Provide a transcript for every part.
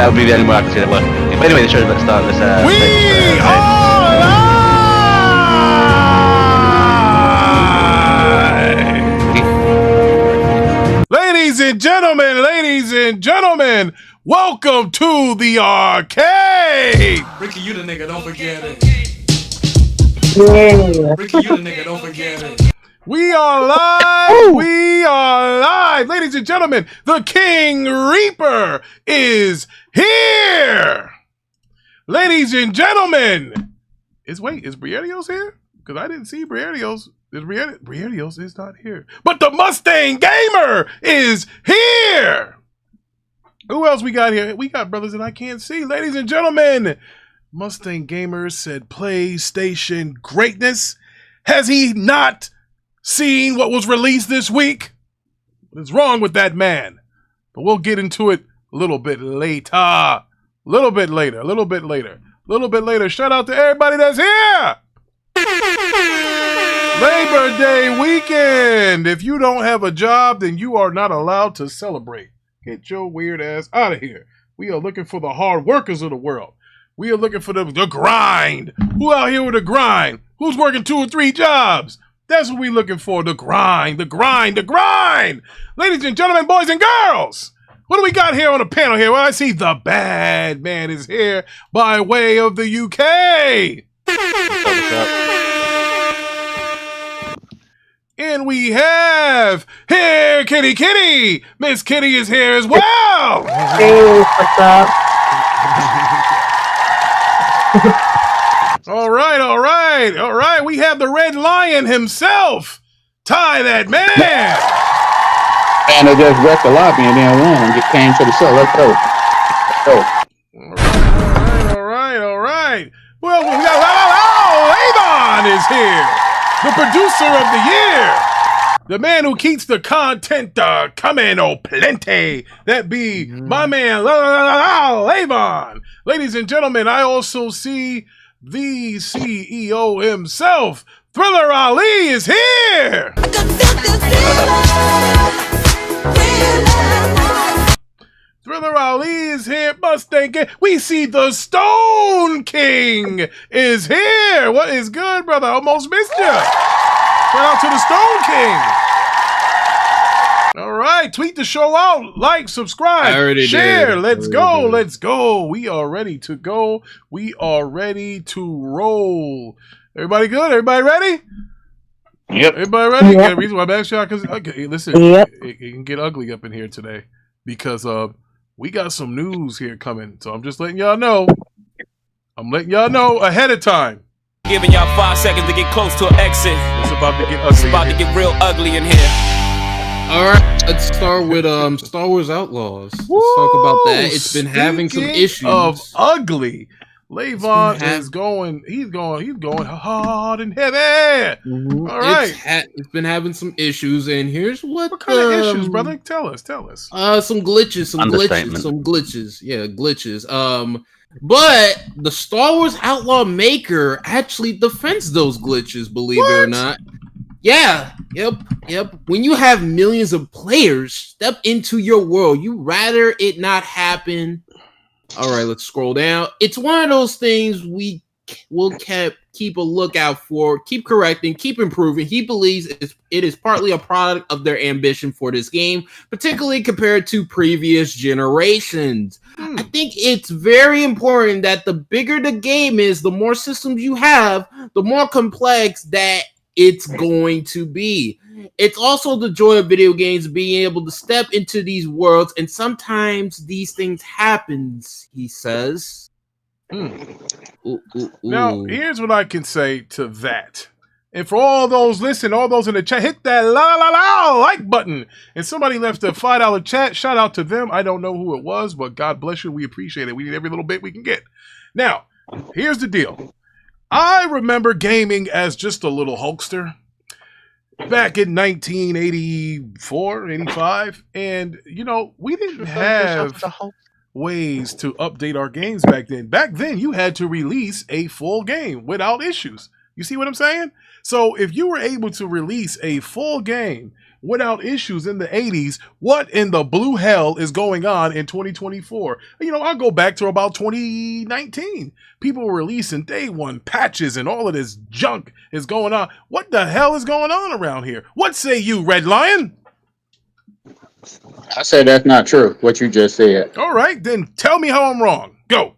that would be the only way I can see it working. But anyway, the show, let's start. Let's, we are live! Ladies and gentlemen, welcome to the arcade! Ricky, you the nigga, don't forget it. Yeah. Ricky, you the nigga, don't forget it. We are live! We are live! Ladies and gentlemen, the King Reaper is here! Ladies and gentlemen! Is Briardios here? Because I didn't see Briardios. Briardios is not here. But the Mustang Gamer is here! Who else we got here? We got brothers that I can't see. Ladies and gentlemen, Mustang Gamer said PlayStation greatness. Has he not seen what was released this week? What is wrong with that man? But we'll get into it a little bit later. A little bit later. Shout out to everybody that's here. Labor Day weekend. If you don't have a job, then you are not allowed to celebrate. Get your weird ass out of here. We are looking for the hard workers of the world. We are looking for the grind. Who out here with the grind? Who's working 2 or 3 jobs? That's what we're looking for, the grind. Ladies and gentlemen, boys and girls, what do we got here on the panel here? Well, I see the bad man is here by way of the UK. What's up? And we have here Kitty. Miss Kitty is here as well. Hey, what's up? All right. We have the Red Lion himself. Ty, that man. And they just wrecked the lobby and then won and just came to the show. Let's go. All right. Well, we got Avon is here. The producer of the year. The man who keeps the content coming plenty. That be my man, Avon. Ladies and gentlemen, I also see the CEO himself. Thriller Ali is here. Thriller Ali is here. Mustang King. We see the Stone King is here. What is good, brother? Almost missed you. Shout out to the Stone King. All right, tweet the show out, like, subscribe, share. Let's go. We are ready to go. We are ready to roll. Everybody good? Everybody ready? Yep. Everybody ready? Yep. Yeah, the reason why I'm asking y'all, because listen, Yep. it can get ugly up in here today because we got some news here coming. So I'm just letting y'all know. I'm letting y'all know ahead of time. Giving y'all 5 seconds to get close to an exit. It's about to get ugly. It's about to get real ugly in here. All right, let's start with Star Wars Outlaws. Let's talk about that. It's been having some Speaking issues. of ugly, Levon is going. He's going hard and heavy. Mhm. All right. It's been having some issues, and here's what kind of issues, brother? Tell us. Some glitches. Yeah, glitches. But the Star Wars Outlaw maker actually defends those glitches, believe it or not. Yeah, yep. When you have millions of players step into your world, you rather it not happen. All right, let's scroll down. It's one of those things we will keep a lookout for, keep correcting, keep improving. He believes it is partly a product of their ambition for this game, particularly compared to previous generations. I think it's very important that the bigger the game is, the more systems you have, the more complex that it's going to be. It's also the joy of video games, being able to step into these worlds, and sometimes these things happens, he says. Now, here's what I can say to that. And for all those in the chat, hit that like button. And somebody left a $5 chat. Shout out to them. I don't know who it was, but God bless you. We appreciate it. We need every little bit we can get. Now, here's the deal. I remember gaming as just a little Hulkster back in 1984, 85. And, we didn't have ways to update our games back then. Back then, you had to release a full game without issues. You see what I'm saying? So if you were able to release a full game without issues in the 80s, what in the blue hell is going on in 2024? You know, I'll go back to about 2019. People were releasing day one patches and all of this junk is going on. What the hell is going on around here? What say you, Red Lion? I said that's not true, what you just said. All right, then tell me how I'm wrong. Go.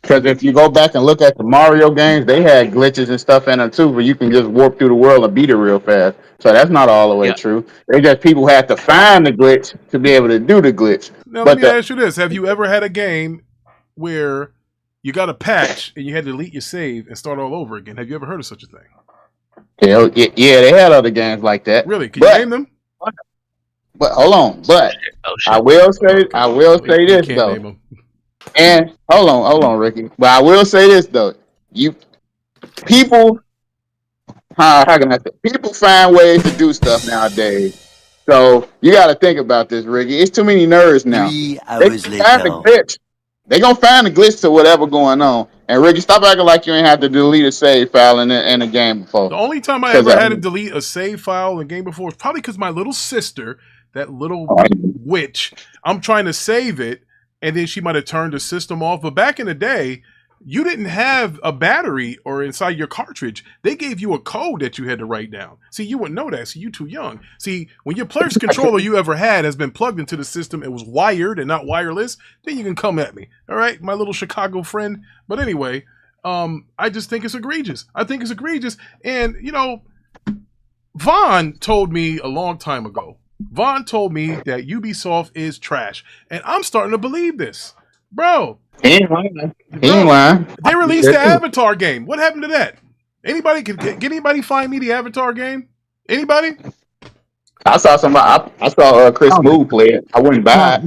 Because if you go back and look at the Mario games, they had glitches and stuff in them too, where you can just warp through the world and beat it real fast. So that's not all the way true. They just people had to find the glitch to be able to do the glitch. Now let me ask you this: have you ever had a game where you got a patch and you had to delete your save and start all over again? Have you ever heard of such a thing? Hell, yeah, they had other games like that. Really? Can you name them? But hold on, I will say this though. And hold on, Ricky. But I will say this though: people find ways to do stuff nowadays. So you got to think about this, Ricky. It's too many nerds now. 3 hours later. They gonna find a glitch to whatever going on. And Ricky, stop acting like you ain't have to delete a save file in a game before. The only time I ever had to delete a save file in a game before was probably because my little sister, that little witch, I'm trying to save it. And then she might have turned the system off. But back in the day, you didn't have a battery or inside your cartridge. They gave you a code that you had to write down. See, you wouldn't know that. See, you too young. See, when your first controller you ever had has been plugged into the system, it was wired and not wireless, then you can come at me. All right, my little Chicago friend. But anyway, I just think it's egregious. I think it's egregious. And, you know, Vaughn told me a long time ago, Vaughn told me that Ubisoft is trash. And I'm starting to believe this. Bro. He ain't lying. They released the Avatar game. What happened to that? Anybody? Can anybody find me the Avatar game? Anybody? I saw somebody. I saw Chris Mood play it. I wouldn't buy it.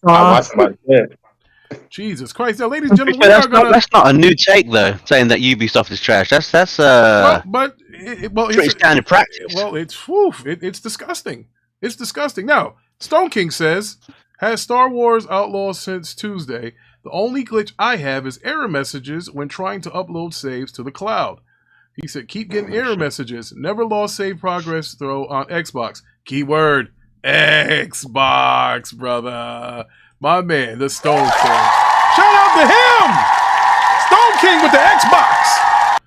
I watched somebody play it. Jesus Christ! Now, ladies and gentlemen, that's not a new take though. Saying that Ubisoft is trash. That's pretty standard practice. Well, it's disgusting. It's disgusting. Now, Stone King says, has Star Wars Outlaws since Tuesday. The only glitch I have is error messages when trying to upload saves to the cloud. He said, keep getting error messages. Never lost save progress throw on Xbox. Keyword, Xbox, brother. My man, the Stone King. Shout out to him! Stone King with the Xbox.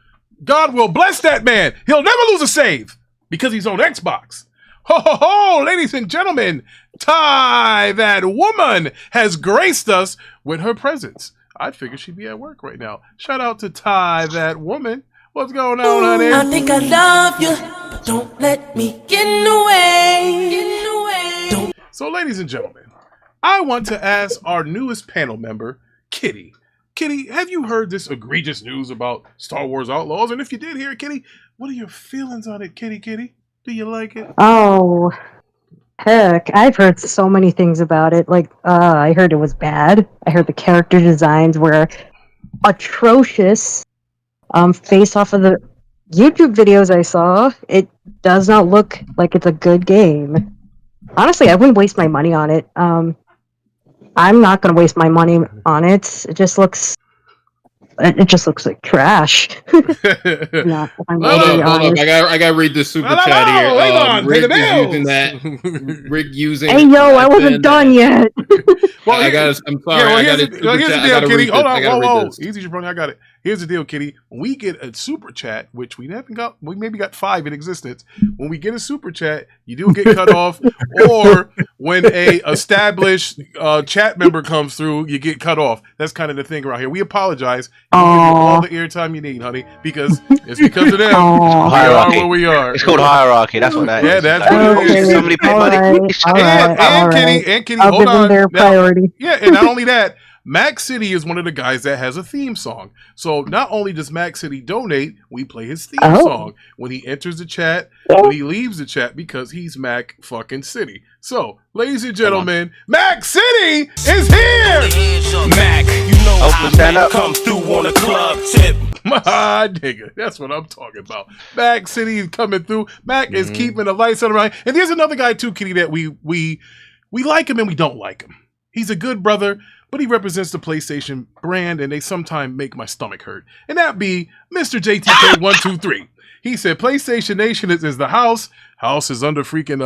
God will bless that man. He'll never lose a save because he's on Xbox. Ho, ho, ho, ladies and gentlemen, Ty, that woman, has graced us with her presence. I'd figure she'd be at work right now. Shout out to Ty, that woman. What's going on, honey? I think I love you, but don't let me get in the way. So, ladies and gentlemen, I want to ask our newest panel member, Kitty. Kitty, have you heard this egregious news about Star Wars Outlaws? And if you did hear it, Kitty, what are your feelings on it, Kitty? Do you like it? Oh, heck. I've heard so many things about it. Like, I heard it was bad. I heard the character designs were atrocious. Based off of the YouTube videos I saw, it does not look like it's a good game. Honestly, I wouldn't waste my money on it. I'm not going to waste my money on it. It just looks like trash. Hold up. I gotta read the super chat here. Rick is using that. Rick using. Hey yo, I wasn't done yet. Well, I'm sorry. Here's the deal, Kitty. Hold on, whoa. Easy, Jabroni. I got it. Here's the deal, Kitty. When we get a super chat, which we haven't got, we maybe got 5 in existence. When we get a super chat, you do get cut off, or when a established chat member comes through, you get cut off. That's kind of the thing around here. We apologize. You give you all the airtime you need, honey, because it's because of them. We are where we are. It's called hierarchy. That's what that is. Yeah, that's what it is. Somebody pay money. And Kitty, hold on. Priority. Yeah, and not only that, Mac City is one of the guys that has a theme song. So not only does Mac City donate, we play his theme song when he enters the chat, when he leaves the chat, because he's Mac fucking City. So, ladies and gentlemen, Mac City is here! Mac, you know how Mac come through on a club tip. My nigga, that's what I'm talking about. Mac City is coming through. Mac is keeping the lights on around. And there's another guy too, Kitty, that we like him and we don't like him. He's a good brother, but he represents the PlayStation brand, and they sometimes make my stomach hurt. And that be Mr. JTK123. He said, PlayStation Nation is the house. House is under freaking,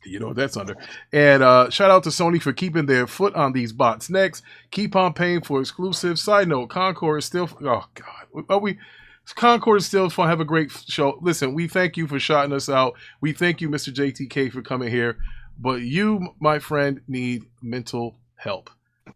you know what that's under. And shout out to Sony for keeping their foot on these bots' necks. Keep on paying for exclusive. Side note, Concord is still, oh God. Concord is still fun. Have a great show. Listen, we thank you for shouting us out. We thank you, Mr. JTK, for coming here. But you, my friend, need mental help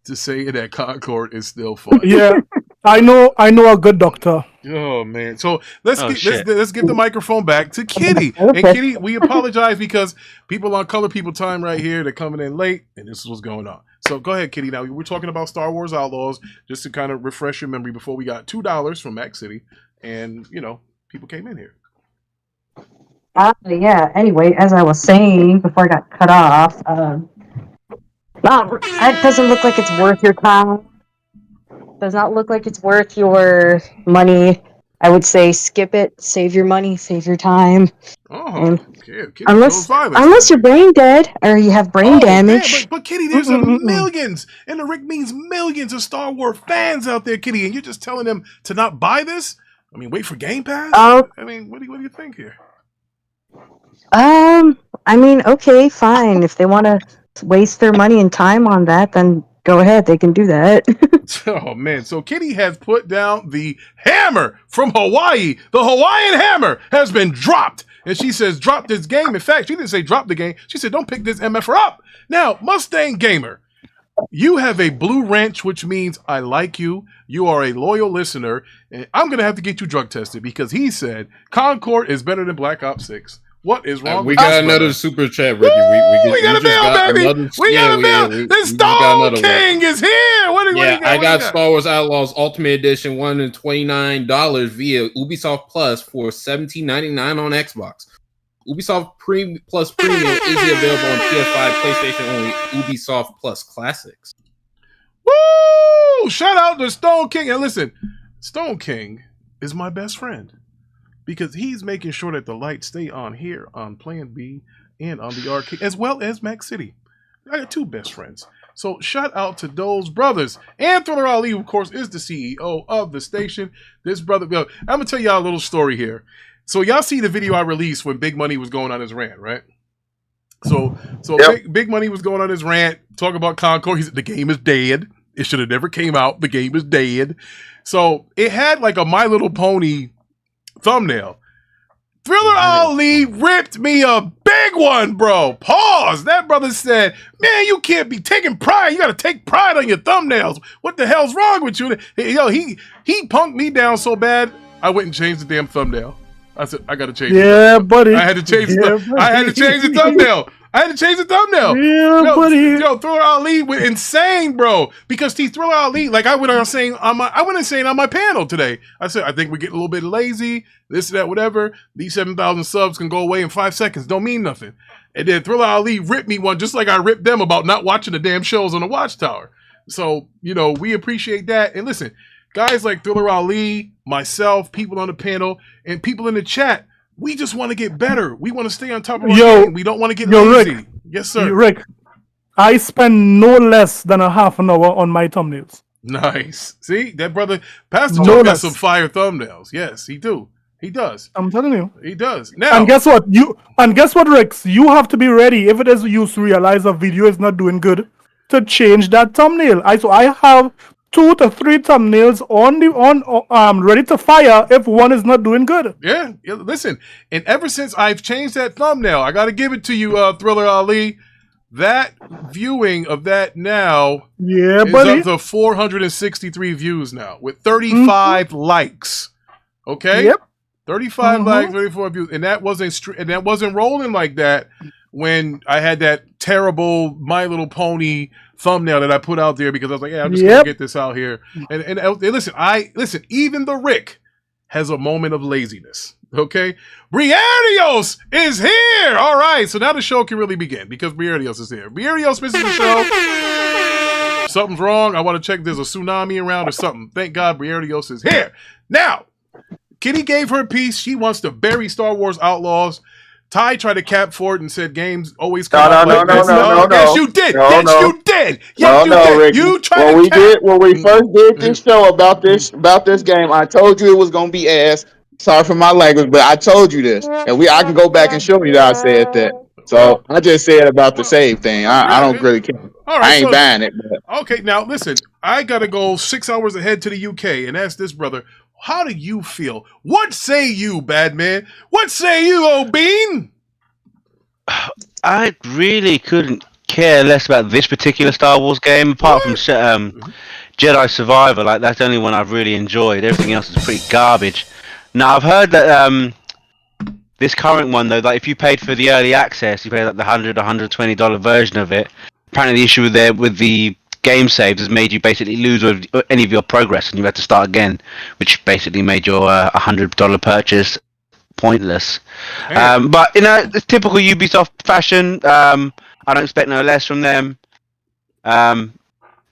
to say that Concord is still fun. Yeah, I know a good doctor. Oh man! So let's get the microphone back to Kitty. And Kitty, we apologize because people on Color People Time right here, they're coming in late, and this is what's going on. So go ahead, Kitty. Now we're talking about Star Wars Outlaws, just to kind of refresh your memory before we got $2 from Mac City, and you know people came in here. Yeah. Anyway, as I was saying before I got cut off, it doesn't look like it's worth your time. Does not look like it's worth your money. I would say skip it. Save your money. Save your time. Oh, unless you're brain dead or you have brain damage. Yeah, but Kitty, there's millions, and the Rick means millions of Star Wars fans out there, Kitty, and you're just telling them to not buy this? I mean, wait for Game Pass? I mean, what do you think here? I mean, okay, fine. If they want to waste their money and time on that, then go ahead. They can do that. Oh, man. So Kitty has put down the hammer from Hawaii. The Hawaiian hammer has been dropped. And she says, drop this game. In fact, she didn't say drop the game. She said, don't pick this MFR up. Now, Mustang Gamer, you have a blue wrench, which means I like you. You are a loyal listener. And I'm going to have to get you drug tested because he said Concord is better than Black Ops 6. What is wrong with we got another super chat, Ricky. We got a bill, baby. We got a bill. The Stone King is here. What do you got? I got Star Wars Outlaws Ultimate Edition $129 via Ubisoft Plus for $17.99 on Xbox. Ubisoft Plus Premium is available on PS5, PlayStation only, Ubisoft Plus Classics. Woo! Shout out to Stone King. And listen, Stone King is my best friend, because he's making sure that the lights stay on here on Plan B and on the arcade, as well as Mac City. I got two best friends. So shout out to those brothers. And Thriller Ali, of course, is the CEO of the station. This brother, I'm going to tell y'all a little story here. So y'all see the video I released when Big Money was going on his rant, right? So yep. Big Money was going on his rant, talking about Concord. He said, the game is dead. It should have never came out. The game is dead. So it had like a My Little Pony thumbnail. Thriller Ali ripped me a big one, bro. Pause. That brother said, man, you can't be taking pride. You got to take pride on your thumbnails. What the hell's wrong with you? Yo, he punked me down so bad, I went and changed the damn thumbnail. I said, I got to change it. Yeah, buddy. I had to change I had to change the thumbnail. Yeah, buddy. Yo, Thriller Ali went insane, bro. Because Thriller Ali, like I went insane on my panel today. I said, I think we're getting a little bit lazy. This, that, whatever. These 7,000 subs can go away in 5 seconds. Don't mean nothing. And then Thriller Ali ripped me one, just like I ripped them about not watching the damn shows on the Watchtower. So, you know, we appreciate that. And listen, guys like Thriller Ali, myself, people on the panel, and people in the chat, we just want to get better. We want to stay on top of our game. We don't want to get lazy. Rick, yes, sir. Rick, I spend no less than a half an hour on my thumbnails. Nice. See, that brother, Pastor Joe got some fire thumbnails. Yes, he do. He does. I'm telling you. He does. Now, and guess what, Rex? You have to be ready if it is you realize a video is not doing good to change that thumbnail. I have 2 to 3 thumbnails on ready to fire if one is not doing good. Yeah, listen. And ever since I've changed that thumbnail, I got to give it to you, Thriller Ali. That viewing of that now is up to 463 views now with 35 likes. Okay. Yep. 35 likes, 34 views, and that wasn't rolling like that when I had that terrible My Little Pony thumbnail that I put out there because I was like, yeah, I'm just gonna get this out here. And listen, even the Rick has a moment of laziness. Okay, Briardios is here. All right, so now the show can really begin because Briardios is here. Briardios misses the show. Something's wrong. I want to check. There's a tsunami around or something. Thank God Briardios is here. Now, Kitty gave her piece. She wants to bury Star Wars Outlaws. Ty tried to cap for it and said games always No, come out no, like no, this. no. Yes, you did. No, Yes, no. you did. No, Yes, you no, did. Ricky. You tried to cap. When we first did this show about this game, I told you it was gonna be ass. Sorry for my language, but I told you this, and I can go back and show you that I said that. So I just said about the save thing. I don't really care. All right, I ain't buying it. But. Okay, now listen. I gotta go 6 hours ahead to the UK and ask this brother. How do you feel? What say you, bad man? What say you, O'Bean? I really couldn't care less about this particular Star Wars game, apart from Jedi Survivor. Like, that's the only one I've really enjoyed. Everything else is pretty garbage. Now, I've heard that this current one, though, like if you paid for the early access, you paid like the $120 version of it. Apparently, the issue with the game saves has made you basically lose any of your progress, and you had to start again, which basically made your $100 purchase pointless. But it's typical Ubisoft fashion. I don't expect no less from them.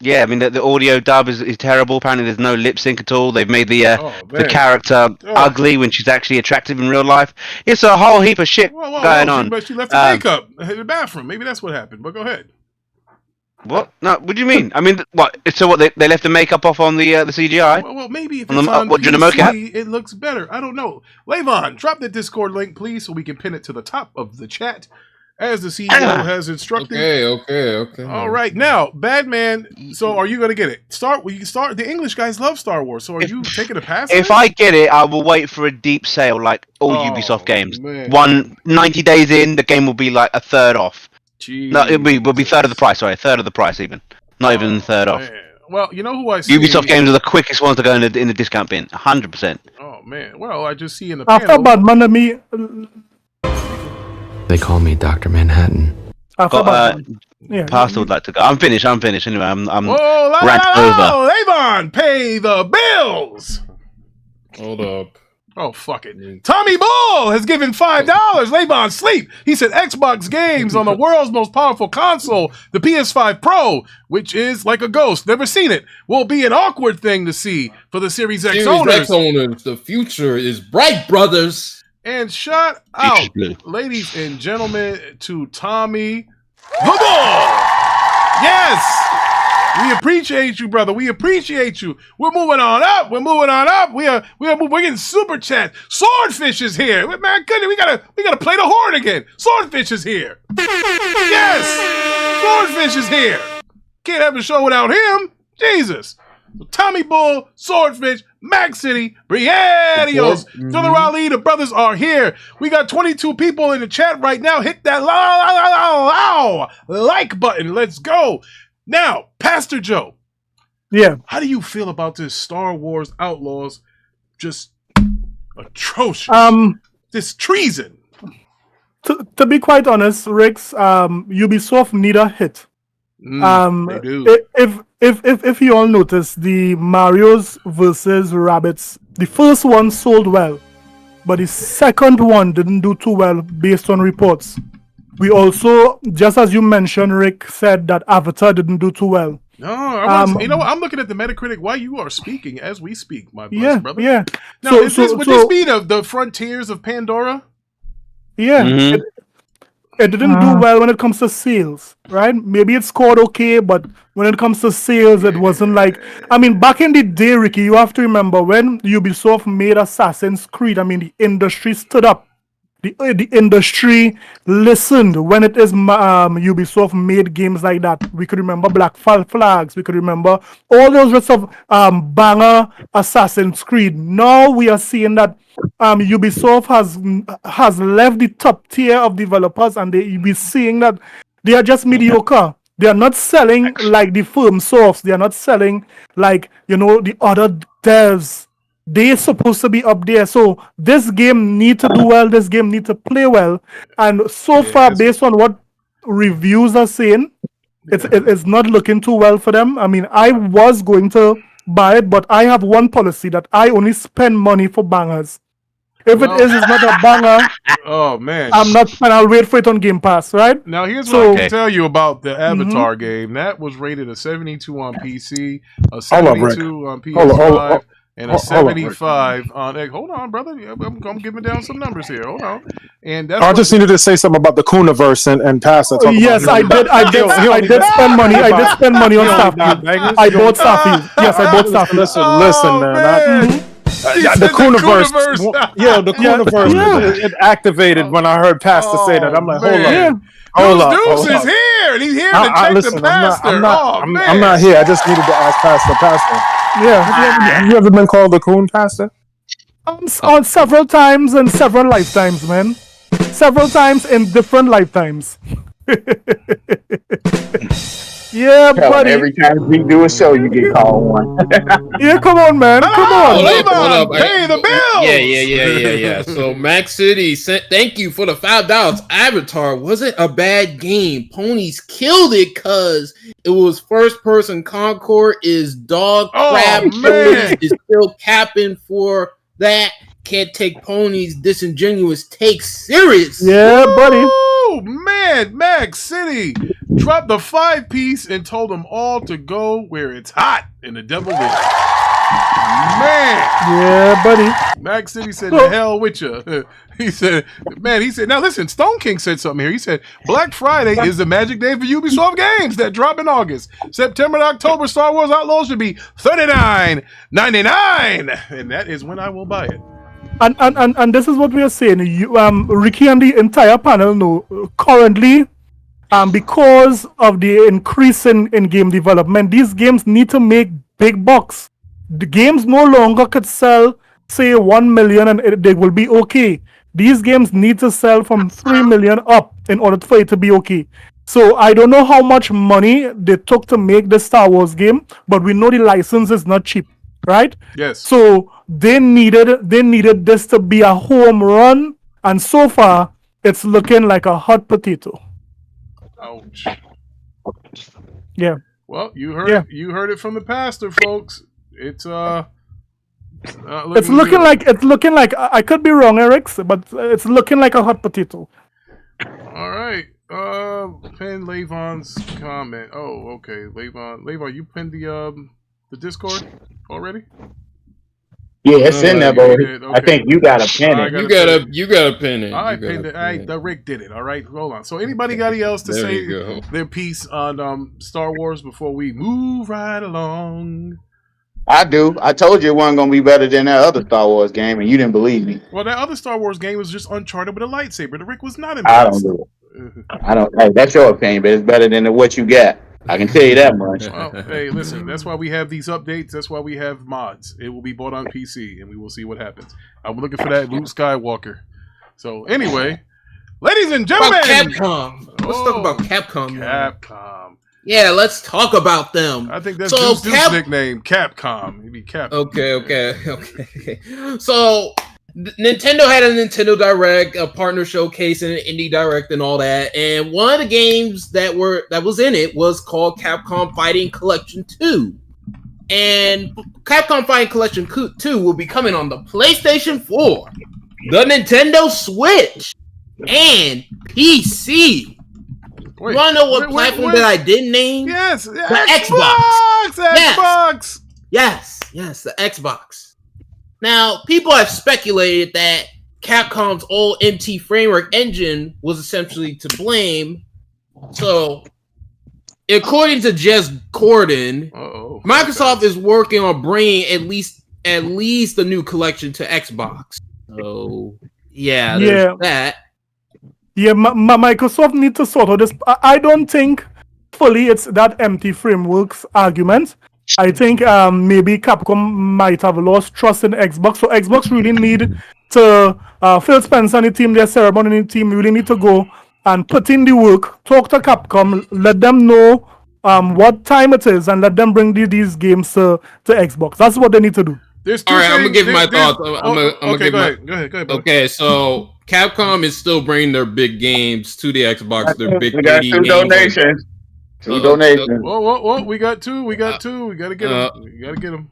Yeah, I mean the audio dub is terrible. Apparently, there's no lip sync at all. They've made the character ugly when she's actually attractive in real life. It's a whole heap of shit going on. But she left the makeup in the bathroom. Maybe that's what happened. But go ahead. What? No, what do you mean? I mean, what? So what? They left the makeup off on the CGI? Well, maybe if it's on PC, it looks better. I don't know. Levon, drop the Discord link, please, so we can pin it to the top of the chat, as the CEO has instructed. Okay. All right, now, Badman. So, are you going to get it? The English guys love Star Wars. So, are you taking a pass? If I get it, I will wait for a deep sale, like all Ubisoft games. Man. 90 days in, the game will be like a third off. Jeez. No, will be third of the price. Sorry, a third of the price even. Not even a third off. Well, you know who I see? Ubisoft games are the quickest ones to go in the discount bin. 100%. Oh man. Well, I just see in the after panel. Batman, me. They call me Dr. Manhattan. Pastor would like to go. I'm finished. Anyway, I'm racked over. Levon, pay the bills. Hold up. Oh, fuck it. Tommy Bull has given $5. Levon, sleep. He said Xbox games on the world's most powerful console, the PS5 Pro, which is like a ghost. Never seen it. Will be an awkward thing to see for the Series X owners. The future is bright, brothers. And shout out, ladies and gentlemen, to Tommy the Bull. Yes. We appreciate you, brother. We appreciate you. We're moving on up. We're getting super chat. Swordfish is here. Man, goodness, we gotta play the horn again. Swordfish is here. Yes, Swordfish is here. Can't have a show without him. Jesus. Tommy Bull, Swordfish, Mac City, Briadios, Philly Raleigh, the brothers are here. We got 22 people in the chat right now. Hit that like button. Let's go. Now, Pastor Joe. Yeah. How do you feel about this Star Wars Outlaws? Just atrocious. This treason. To be quite honest, Rex, Ubisoft need a hit. They do. If you all notice, the Mario's versus Rabbids, the first one sold well, but the second one didn't do too well based on reports. We also, just as you mentioned, Rick said that Avatar didn't do too well. No, you know what? I'm looking at the Metacritic while you are speaking as we speak, my brother. Yeah. Now, would this be the frontiers of Pandora? Yeah. It didn't do well when it comes to sales, right? Maybe it scored okay, but when it comes to sales, it wasn't like... I mean, back in the day, Ricky, you have to remember when Ubisoft made Assassin's Creed, I mean, the industry stood up. The industry listened when it is Ubisoft made games like that. We could remember Black Flags. We could remember all those rest of banger Assassin's Creed. Now we are seeing that Ubisoft has left the top tier of developers, and we're seeing that they are just mediocre. They are not selling like the FaomStars. They are not selling like the other devs. They're supposed to be up there. So this game need to do well. This game need to play well. And so far, based on what reviews are saying, it's not looking too well for them. I mean, I was going to buy it, but I have one policy that I only spend money for bangers. If it's not a banger, oh man, I'm not, and I'll wait for it on Game Pass, right? Now here's what I can tell you about the Avatar game. That was rated a 72 on PC, a 72 on PS5. and a 75 on X. Hold on, brother. I'm giving down some numbers here. Hold on. And that's I just needed to say something about the Cooniverse and pass it. Yes, I did spend money. I did spend money on Starfield. I bought Starfield. Yes, I bought Starfield. Listen, man. The Cooniverse, the Cooniverse, it activated when I heard Pastor say that. I'm like, hold up. Deuce is here, and he's here to check the pastor. I'm not here. I just needed to ask Pastor. Yeah, have you ever been called the Coon Pastor? On several times and several lifetimes, man. Several times in different lifetimes. Yeah, buddy. Every time we do a show, you get called one. Yeah, come on, man. Come on. Hold up. Pay the bills. Yeah. So Max City thank you for the $5. Avatar wasn't a bad game. Ponies killed it because it was first person. Concord is dog crap. Man. Is still capping for that. Can't take Ponies disingenuous take serious. Yeah, buddy. Oh man, Max City dropped the 5-piece and told them all to go where it's hot in the devil will. Man. Yeah, buddy. Max City said, "The hell with you." He said, now listen, Stone King said something here. He said, Black Friday is the magic day for Ubisoft games that drop in August. September to October, Star Wars Outlaws should be $39.99. And that is when I will buy it. And this is what we are saying. Ricky and the entire panel know currently, because of the increase in game development, these games need to make big bucks. The games no longer could sell, say, 1 million and they will be okay. These games need to sell from 3 million up in order for it to be okay. So I don't know how much money they took to make the Star Wars game, but we know the license is not cheap, right? Yes. So they needed this to be a home run, and so far it's looking like a hot potato. Ouch. Yeah. Well, you heard it from the pastor, folks. It's looking like I could be wrong, Eric, but it's looking like a hot potato. All right. Pin Levon's comment. Oh, okay. Levon, you pinned the Discord already? Yeah, it's in there, boy. Okay. I think you got to pin it. You got to pin it. I pinned it. All right, the Rick did it. All right, hold on. So anybody got any else to say their piece on Star Wars before we move right along? I do. I told you it wasn't going to be better than that other Star Wars game, and you didn't believe me. Well, that other Star Wars game was just Uncharted with a lightsaber. The Rick was not in. I don't do it. Hey, that's your opinion, but it's better than what you got. I can tell you that much. Well, hey, listen, that's why we have these updates. That's why we have mods. It will be bought on PC, and we will see what happens. I'm looking for that Luke Skywalker. So, anyway, ladies and gentlemen. Capcom. Let's talk about Capcom. Capcom. Yeah, let's talk about them. I think that's Deuce's nickname, Capcom. He'd be Capcom. Okay. So, Nintendo had a Nintendo Direct, a partner showcase, and an indie direct, and all that. And one of the games that was in it was called Capcom Fighting Collection 2. And Capcom Fighting Collection 2 will be coming on the PlayStation 4, the Nintendo Switch, and PC. You want to know what platform that I didn't name? Yes, the Xbox. Xbox. Yes, the Xbox. Now, people have speculated that Capcom's old MT Framework engine was essentially to blame. So, according to Jez Corden, Microsoft is working on bringing at least a new collection to Xbox. So, there's that. Yeah, Microsoft needs to sort out this. I don't think fully it's that empty frameworks argument. I think maybe Capcom might have lost trust in Xbox. So Xbox really need to, Phil Spencer and the team, their ceremony team really need to go and put in the work, talk to Capcom, let them know what time it is, and let them bring these games to Xbox. That's what they need to do. All right, I'm gonna give my thoughts. Go ahead. Okay, so Capcom is still bringing their big games to the Xbox. Their big we got two donations. Two donations. Whoa! We got two. We gotta get them.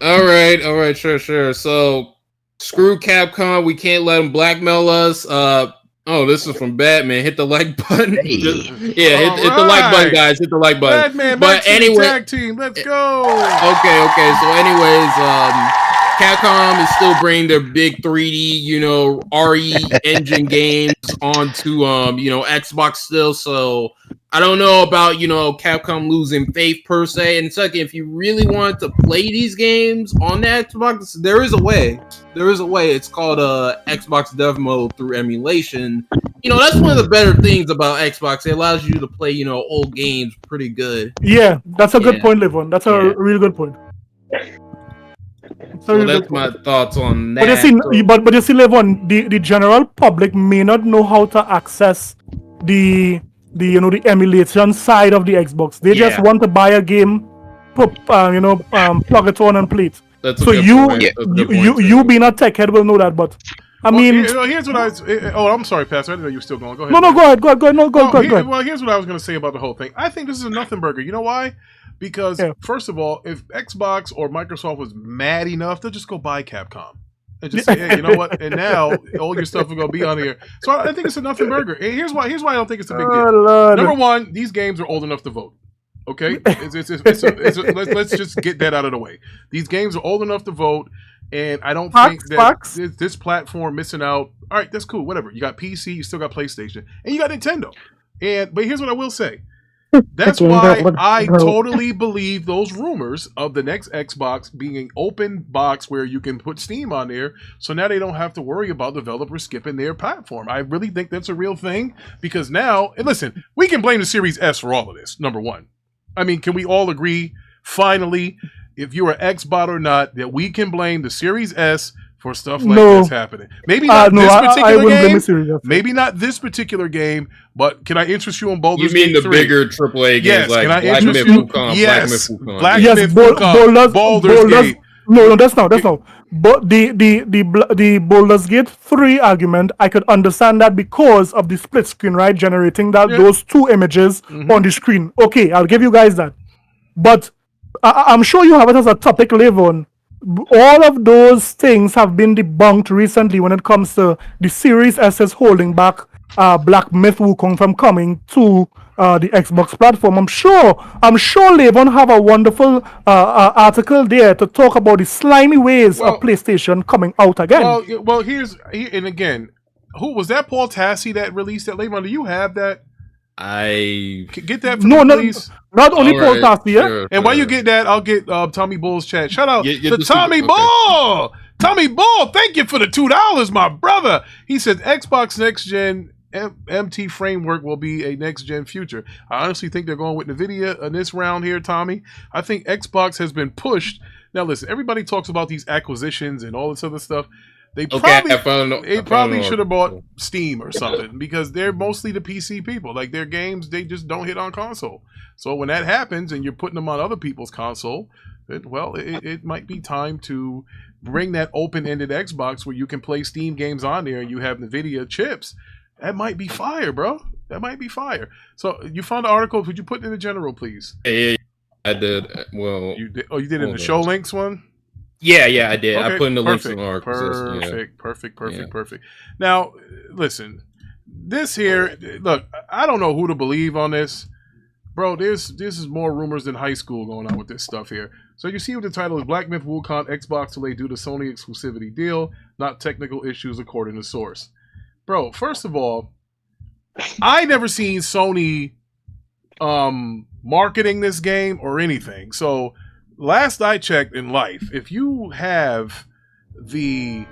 All right, sure. So screw Capcom. We can't let them blackmail us. Oh, this is from Batman. Hit the like button. Hey. Hit the like button, guys. Hit the like button. Batman, but anyway, tag team. Let's go. Okay. So, anyways, Capcom is still bringing their big 3D, RE engine games onto, Xbox still. So I don't know about, Capcom losing faith per se. And second, if you really wanted to play these games on the Xbox, there is a way. It's called Xbox Dev Mode through emulation. That's one of the better things about Xbox. It allows you to play, old games pretty good. Yeah, that's a good point, Levon. That's a real good point. So that's my thoughts on that. But you see, Levon, the general public may not know how to access the emulation side of the Xbox. They just want to buy a game, plug it on and play it. That's so you being a tech head will know that, but I mean, here's what I'm sorry, Pastor. I didn't know you were still going. Go ahead. No, go ahead. Go ahead. Well, here's what I was going to say about the whole thing. I think this is a nothing burger. You know why? Because first of all, if Xbox or Microsoft was mad enough, they'll just go buy Capcom and just say, hey, you know what? And now all your stuff are going to be on here. So I think it's a nothing burger. And here's why I don't think it's a big deal. Lord. Number one, these games are old enough to vote. Okay, let's just get that out of the way. These games are old enough to vote, and I don't think that this platform missing out. All right, that's cool. Whatever. You got PC, you still got PlayStation, and you got Nintendo. But here's what I will say. That's why I totally believe those rumors of the next Xbox being an open box where you can put Steam on there. So now they don't have to worry about developers skipping their platform. I really think that's a real thing because now, and listen, we can blame the Series S for all of this. Number one. I mean, can we all agree, finally, if you're an Xbot or not, that we can blame the Series S for stuff like this happening? Maybe not this particular game. Maybe not this particular game, but can I interest you in Baldur's Gate 3? You mean the bigger AAA games like Black Myth Wukong? Yes, Black Myth Wukong, Baldur's Gate. No, that's not. But the Baldur's Gate 3 argument, I could understand that because of the split screen, right? Generating those two images on the screen. Okay, I'll give you guys that. But I'm sure you have it as a topic, Levon. All of those things have been debunked recently when it comes to the Series S holding back Black Myth Wukong from coming to the Xbox platform. I'm sure Levon have a wonderful article there to talk about the slimy ways of PlayStation coming out again. Well, and again, who was that? Paul Tassi that released that? Levon, do you have that? I get that from me, please. Not only Paul Tassi, sure. And while you get that, I'll get Tommy Bull's chat. Shout out to Tommy Bull. Tommy Bull, thank you for the $2, my brother. He says Xbox Next Gen MT framework will be a next gen future. I honestly think they're going with NVIDIA in this round here, Tommy. I think Xbox has been pushed. Now listen, everybody talks about these acquisitions and all this other stuff. They probably should have bought Steam or something because they're mostly the PC people. Like their games, they just don't hit on console. So when that happens and you're putting them on other people's console, it might be time to bring that open-ended Xbox where you can play Steam games on there and you have NVIDIA chips. That might be fire, bro. That might be fire. So you found the article. Would you put it in the general, please? Yeah, I did. Well, you did. Oh, you did it in the show links one? Yeah, I did. Okay, I put in the links in the article. Perfect. Now, listen. This here, look, I don't know who to believe on this. Bro, this is more rumors than high school going on with this stuff here. So you see what the title is, Black Myth Wukong Xbox delay due to Sony exclusivity deal, not technical issues according to source. Bro, first of all, I never seen Sony marketing this game or anything. So last I checked in life, if you have the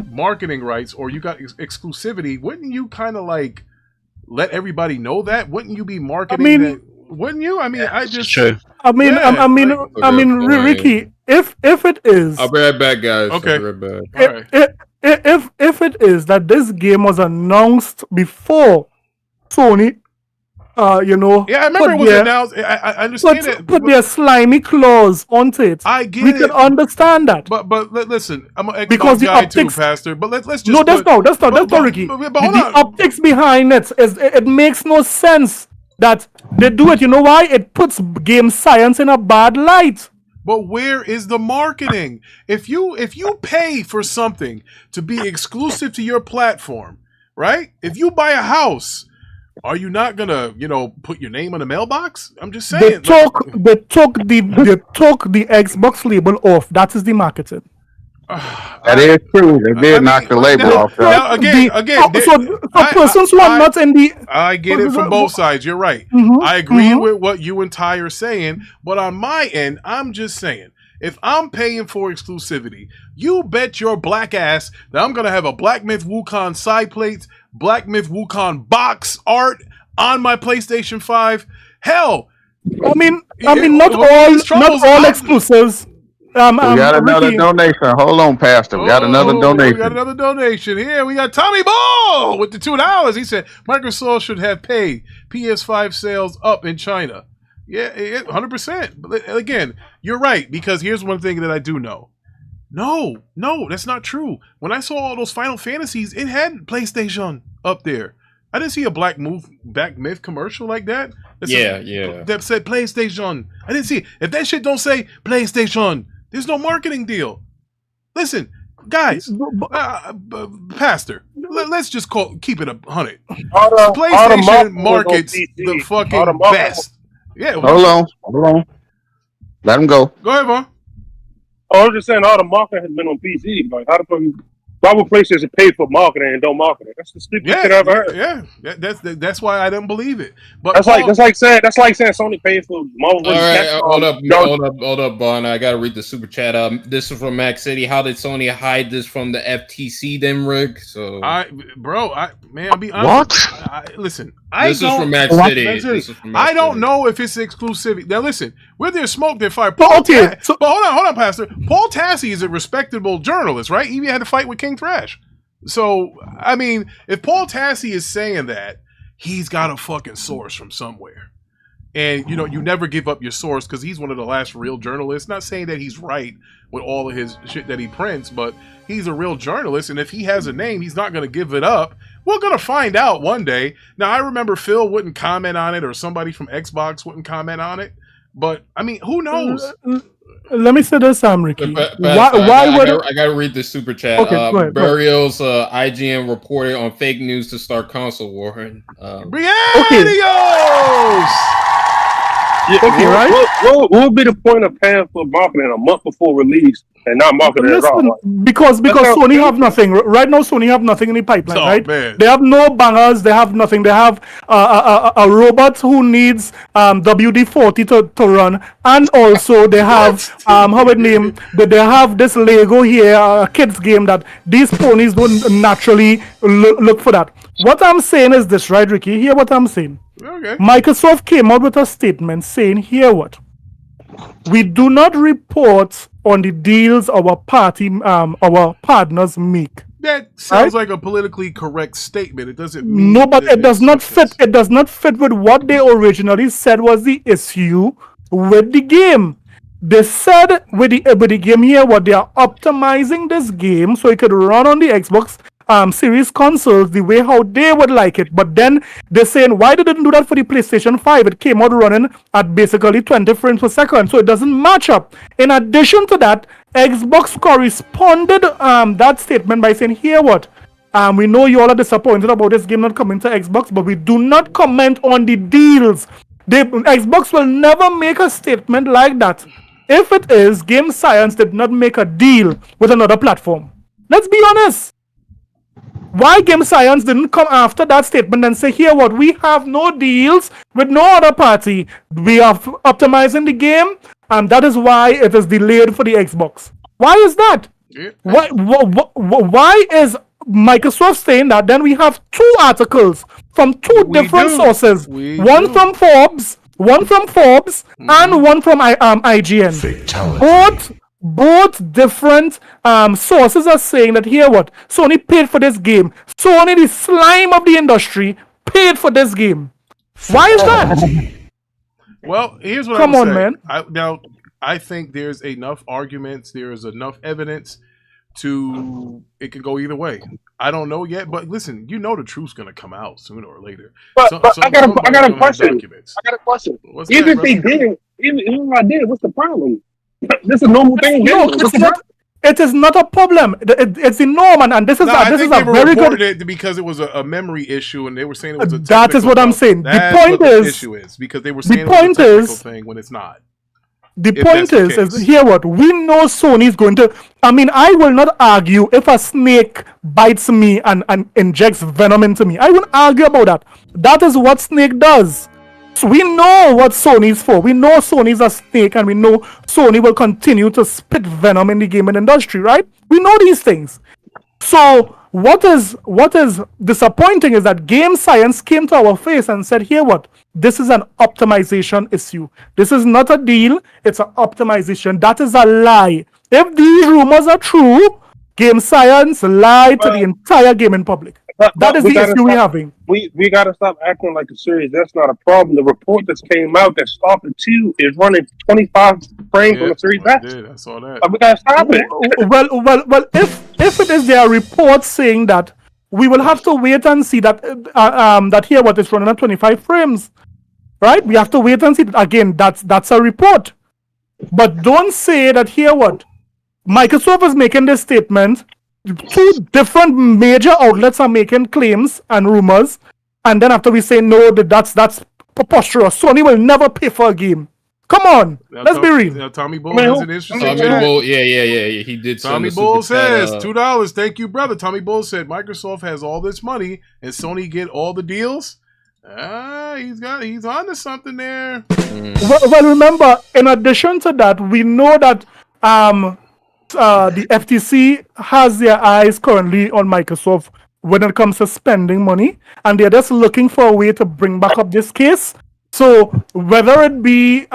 marketing rights or you got exclusivity, wouldn't you kind of like let everybody know that? Wouldn't you be marketing that? Wouldn't you? I mean, I just. True. Ricky, if it is, I'll be right back, guys. Okay. I'll be right back. If it is that this game was announced before Sony, Yeah, I remember it was announced. I understand it. Put their slimy claws onto it. I get we can understand that. But listen, I'm an because the guy optics, too, Pastor. But let's just that's not Ricky. The optics behind it it makes no sense that they do it. You know why? It puts game science in a bad light. But where is the marketing? If you pay for something to be exclusive to your platform, right? If you buy a house, are you not gonna, put your name on the mailbox? I'm just saying. They took the Xbox label off. That is the marketing. That is true. They did knock the label off. Now, again. Persons who are not in the. I get it from both sides. You're right. I agree with what you and Ty are saying, but on my end, I'm just saying, if I'm paying for exclusivity, you bet your black ass that I'm gonna have a Black Myth Wukong side plates, Black Myth Wukong box art on my PlayStation 5. Hell, I mean, not all exclusives. We got another donation. Hold on, Pastor. We got another donation. We got another donation here. We got Tommy Ball with the $2. He said Microsoft should have paid PS5 sales up in China. Yeah, 100%. But again, you're right, because here's one thing that I do know. No, that's not true. When I saw all those Final Fantasies, it had PlayStation up there. I didn't see a Black Myth commercial like that. That said PlayStation. I didn't see it. If that shit don't say PlayStation, there's no marketing deal. Listen, guys, Pastor, let's just keep it 100. PlayStation markets the fucking best. Yeah. Hold on. Let him go. Go ahead, Vaughn. I was just saying, all the marketing has been on PC. Like, why would PlayStation pay for marketing and don't market it? That's the stupidest shit I've ever heard. Yeah, that's why I don't believe it. But that's like saying Sony pays for Marvel. All right, hold up, Bon. I gotta read the super chat. This is from Max City. How did Sony hide this from the FTC, then, Rick? So, I'll be honest. What? Listen, this is from Max City. I don't know if it's exclusivity. Now, listen, where there's smoke, there's fire. But hold on, Pastor. Paul Tassi is a respectable journalist, right? He even had to fight with King Thrash. So, I mean, if Paul Tassi is saying that, he's got a fucking source from somewhere. And, you never give up your source, because he's one of the last real journalists. Not saying that he's right with all of his shit that he prints, but he's a real journalist, and if he has a name, he's not going to give it up. We're going to find out one day. Now, I remember Phil wouldn't comment on it, or somebody from Xbox wouldn't comment on it, but, I mean, who knows? Let me say this, Ricky. I gotta read the super chat. Okay, go ahead. Burial's IGN reported on fake news to start console war. Okay, right? What would be the point of paying for marketing a month before release and not marketing at all? Because Sony have nothing right now. Sony have nothing in the pipeline, right? Man. They have no bangers. They have nothing. They have a robot who needs WD-40 to run, and also they have They have this Lego here, a kids game that these ponies don't naturally look for that. What I'm saying is this, right, Ricky? Hear what I'm saying. Okay. Microsoft came out with a statement saying, "Hear what? We do not report on the deals our partners make." That sounds like a politically correct statement. It doesn't mean but it does not fit. It does not fit with what they originally said was the issue with the game. They said with the game here, what they are optimizing this game so it could run on the Xbox Series consoles the way how they would like it. But then they're saying, why they didn't do that for the PlayStation 5? It came out running at basically 20 frames per second, so it doesn't match up. In addition to that, Xbox corresponded that statement by saying, "Hear what? We know you all are disappointed about this game not coming to Xbox, but we do not comment on the deals." Xbox will never make a statement like that. If it is, Game Science did not make a deal with another platform. Let's be honest. Why Game Science didn't come after that statement and say, "Here what? We have no deals with no other party. We are optimizing the game, and that is why it is delayed for the Xbox." Why is that? Yeah. Why is Microsoft saying that? Then we have two articles from two different sources. One from Forbes, and one from IGN. Fatality. Both different sources are saying that, "Hear what? Sony paid for this game. Sony, the slime of the industry, paid for this game." Why is that? Well, here's what Come I'm on, saying. man. I think there's enough arguments, there's enough evidence it can go either way. I don't know yet, but listen, the truth's gonna come out sooner or later. But I got a question. What's Even that, if they did, even if I did, what's the problem? This is a normal thing. No, it's not. It is not a problem. It's the norm, and this is this is a very good. It because it was a memory issue, and they were saying it was a. That is what I'm saying. That's the point what the is, issue is because they were saying the point it was a technical is thing when it's not. The point is here what we know Sony is going to. I mean, I will not argue if a snake bites me and injects venom into me. I won't argue about that. That is what snake does. So we know what Sony is for. We know Sony is a snake, and we know Sony will continue to spit venom in the gaming industry, right? We know these things. So what is disappointing is that game science came to our face and said, here what? This is an optimization issue. This is not a deal, it's an optimization. That is a lie. If these rumors are true, game science lied to the entire gaming public. That is the issue we're having. We gotta stop acting like a series. That's not a problem. The report that came out that Stalker 2 is running 25 frames on the Series X. I saw that. We gotta stop it. Well, if it is their report saying that, we will have to wait and see that that here what is running at 25 frames, right? We have to wait and see. Again, that's a report, but don't say that here what Microsoft is making this statement. Two different major outlets are making claims and rumors, and then after we say no, that's preposterous. Sony will never pay for a game. Come on, let's be real. Tommy Bull has an interesting yeah, he did. Tommy Bull says $2. Thank you, brother. Tommy Bull said Microsoft has all this money and Sony get all the deals. He's on to something there. Well, remember, in addition to that, we know that the FTC has their eyes currently on Microsoft when it comes to spending money, and they're just looking for a way to bring back up this case. So whether it be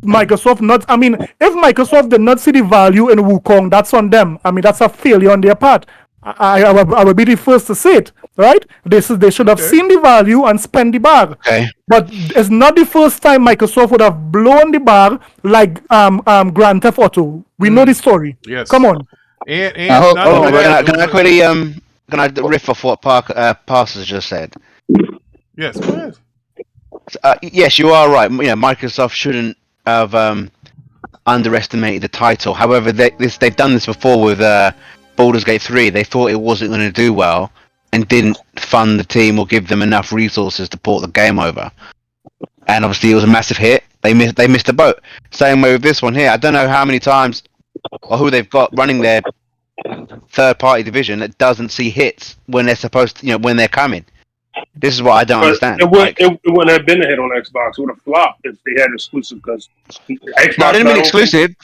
Microsoft not, I mean, if Microsoft did not see the value in Wukong, that's on them. I mean, that's a failure on their part. I will be the first to say it, right? They should have seen the value and spent the bag. Okay. But it's not the first time Microsoft would have blown the bag like Grand Theft Auto. We know the story. Yes. Come on. Can I quickly can I riff off what Parsons just said? Yes, go ahead. Yes, you are right. You know, Microsoft shouldn't have underestimated the title. However, they've done this before with Baldur's Gate 3. They thought it wasn't going to do well and didn't fund the team or give them enough resources to port the game over. And obviously, it was a massive hit. They missed the boat. Same way with this one here. I don't know how many times or who they've got running their third-party division that doesn't see hits when they're supposed to, when they're coming. This is what I don't understand. It wouldn't have been a hit on Xbox. It would have flopped if they had exclusive. Because Xbox. No, I didn't mean exclusive.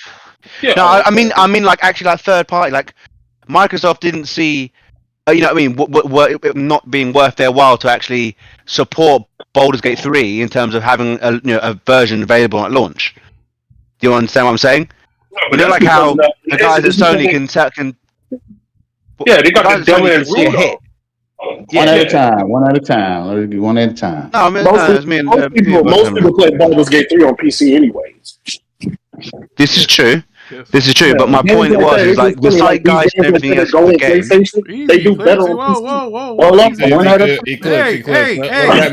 Yeah. No, I mean like actually like third party. Like Microsoft didn't see, what not being worth their while to actually support Baldur's Gate 3 in terms of having a version available at launch. Do you understand what I'm saying? No, like how the guys at Sony can. Yeah, they got the dominant rule. One at a time. Let's do one at a time. No, most people play Baldur's Gate 3 on PC anyways. This is true. This is true, but my point was like the site guys and everything else in the game. They do better on Whoa. One at a Hey,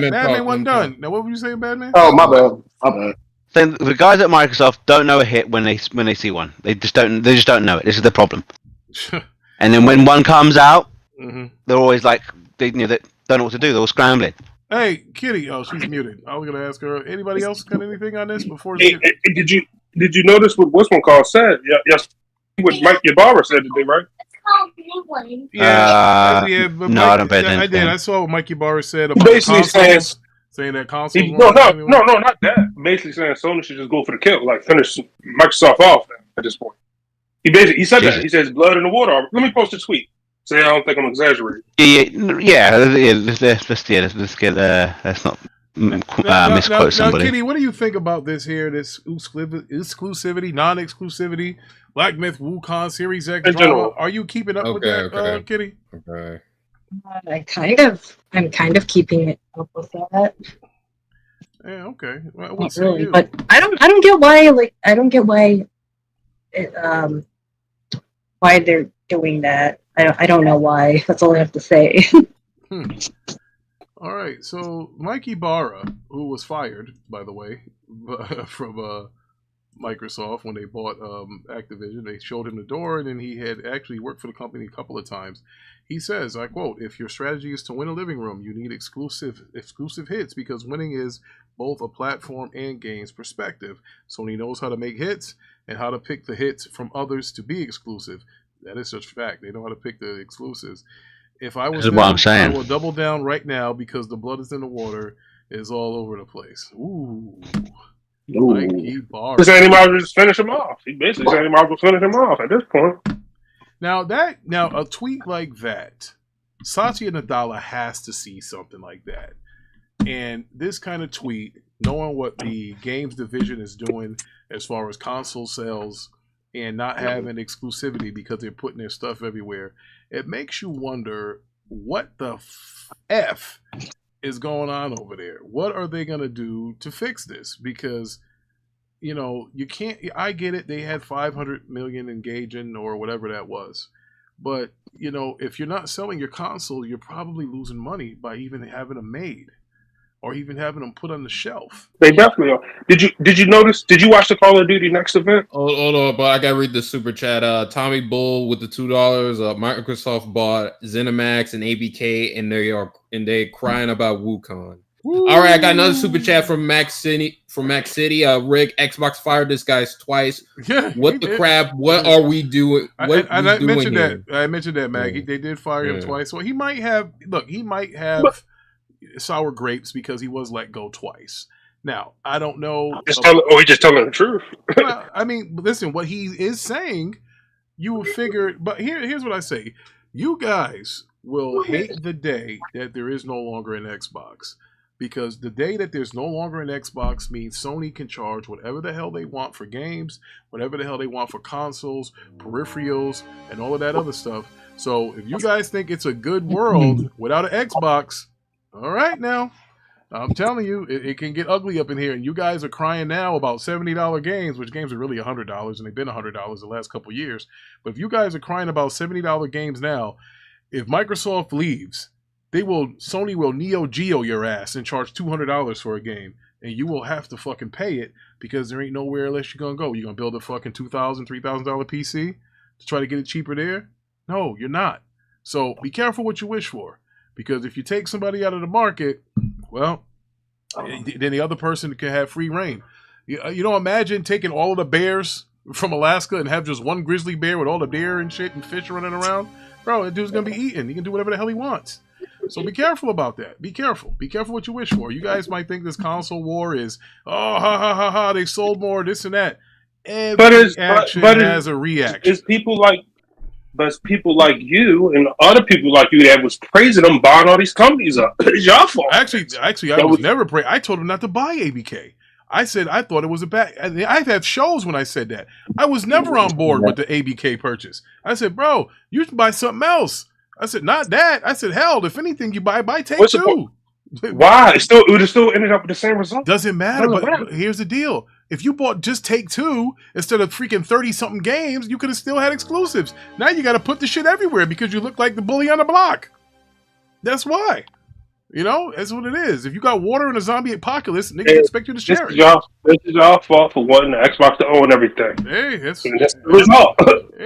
Batman wasn't done. Now what were you saying, Batman? Oh, my bad. So the guys at Microsoft don't know a hit when they see one. They just don't know it. This is the problem. And then when one comes out, they're always like they don't know what to do. They're all scrambling. Hey, Kitty. Oh, she's muted. I was gonna ask her. Anybody else got anything on this before? Did you notice what what's one called said? Yes, what Mike Ybarra said today, right? No, I don't bet I did. I saw what Mike Ybarra said about basically saying that console. No, not that. Basically saying Sony should just go for the kill, like finish Microsoft off at this point. He said that. He says blood in the water. Let me post a tweet. Say I don't think I'm exaggerating. Let's not misquote somebody. Kitty, what do you think about this here? This exclusivity, non-exclusivity, Black Myth Wukong Series X drama. Are you keeping up with that, Kitty? Okay. I'm kind of keeping it up with that. Yeah. Okay. Well, not really, but I don't get why. Like, I don't get why. Why they're doing that. I don't know why. That's all I have to say. All right. So Mike Ybarra, who was fired, by the way, from Microsoft when they bought Activision. They showed him the door, and then he had actually worked for the company a couple of times. He says, I quote, "If your strategy is to win a living room, you need exclusive hits because winning is both a platform and games perspective. Sony knows how to make hits and how to pick the hits from others to be exclusive. That is such a fact. They know how to pick the exclusives. If I was them, I will double down right now because the blood is in the water is all over the place." Ooh. Like Ybarra. He said he might just finish him off. He basically said he might as well finish him off at this point. Now a tweet like that, Satya Nadella has to see something like that. And this kind of tweet, knowing what the games division is doing as far as console sales and not having exclusivity because they're putting their stuff everywhere, it makes you wonder what the F is going on over there. What are they going to do to fix this? Because, you know, you can't, I get it. They had 500 million engaging or whatever that was. But, you know, if you're not selling your console, you're probably losing money by even having them made or even having them put on the shelf. They definitely are. Did you notice? Did you watch the Call of Duty Next event? Hold on, but I gotta read the super chat. Tommy Bull with the $2. Microsoft bought ZeniMax and ABK, and they're crying about Wukong. All right, I got another super chat from Max City. Rick, Xbox fired this guy twice. Yeah, what the crap? What are we doing? I mentioned that, Maggie. They did fire him twice. So he might have. Look, he might have sour grapes because he was let go twice. Now, I don't know. He's just telling the truth. Well, I mean, listen, what he is saying, you would figure. But here's what I say: you guys will hate the day that there is no longer an Xbox. Because the day that there's no longer an Xbox means Sony can charge whatever the hell they want for games, whatever the hell they want for consoles, peripherals, and all of that other stuff. So if you guys think it's a good world without an Xbox, all right now, I'm telling you, it can get ugly up in here. And you guys are crying now about $70 games, which games are really $100, and they've been $100 the last couple of years. But if you guys are crying about $70 games now, if Microsoft leaves, Sony will Neo Geo your ass and charge $200 for a game, and you will have to fucking pay it because there ain't nowhere else you're gonna go. You're gonna build a fucking $2,000, $3,000 PC to try to get it cheaper there? No, you're not. So be careful what you wish for, because if you take somebody out of the market, well, then the other person can have free reign. You know, imagine taking all of the bears from Alaska and have just one grizzly bear with all the deer and shit and fish running around. Bro, that dude's gonna be eaten. He can do whatever the hell he wants. So be careful about that. Be careful. Be careful what you wish for. You guys might think this console war is, oh, ha, ha, ha, ha, they sold more, this and that. Every action has a reaction. It's people like you and other people like you that was praising them buying all these companies up. It's your fault. Actually, I was never praising. I told him not to buy ABK. I said I thought it was a bad. I've had shows when I said that. I was never on board with the ABK purchase. I said, bro, you should buy something else. I said, not that. I said, hell, if anything you buy Take-Two. Why? It would have still ended up with the same result. Doesn't matter, but here's the deal. If you bought just Take-Two instead of freaking 30-something games, you could have still had exclusives. Now you got to put the shit everywhere because you look like the bully on the block. That's why. You know, that's what it is. If you got water in a zombie apocalypse, niggas expect you to share it. This is y'all fault for wanting the Xbox to own everything. Hey, that's the result.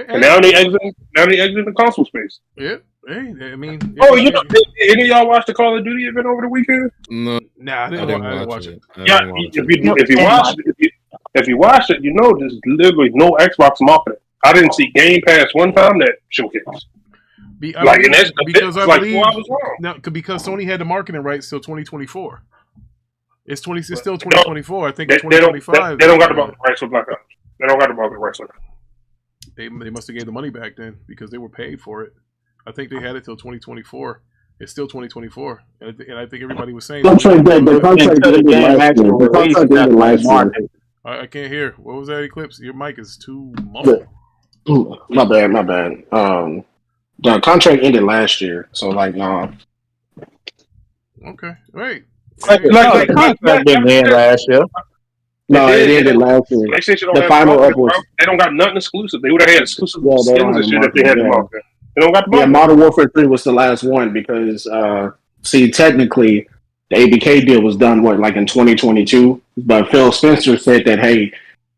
And now they exit the console space. Yeah. Hey, I mean. You know, any of y'all watch the Call of Duty event over the weekend? No. Nah, I didn't watch it. Yeah, if you watch it, you know there's literally no Xbox marketing. I didn't see Game Pass one time that showcase. Because Sony had the marketing rights till 2024. It's still 2024. I think it's 2025. They don't got the marketing rights for Black Ops. They don't got the marketing rights for that. They must have gave the money back then because they were paid for it. I think they had it till 2024. It's still 2024, and I think everybody was saying. I can't hear. What was that, Eclipse? Your mic is too muffled. My bad. The contract ended last year, so no. Okay, wait. The contract didn't end last year. No, it ended last year. The final upwards. They don't got nothing exclusive. They would have had exclusive skins and shit if they had the market. They don't got the market. Yeah, Modern Warfare 3 was the last one because, technically, the ABK deal was done in 2022. But Phil Spencer said that, hey,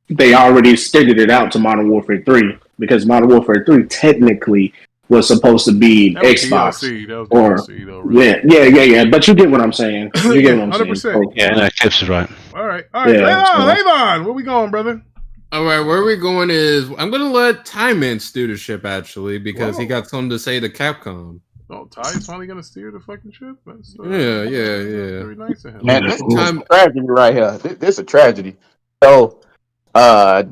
they already stated it out to Modern Warfare 3 because Modern Warfare 3 technically was supposed to be That was Xbox. DLC. That was DLC, though, really. Yeah. But you get what I'm saying. You get what I'm 100%. saying. Yeah, no, Tips is right. All right. Levon, where we going, brother? All right, where we're going is I'm gonna let Ty Man steer the ship actually because he got something to say to Capcom. Oh, Ty's finally gonna steer the fucking ship. That's, yeah. Very nice of him. Man, this is a tragedy right here. This is a tragedy. So, the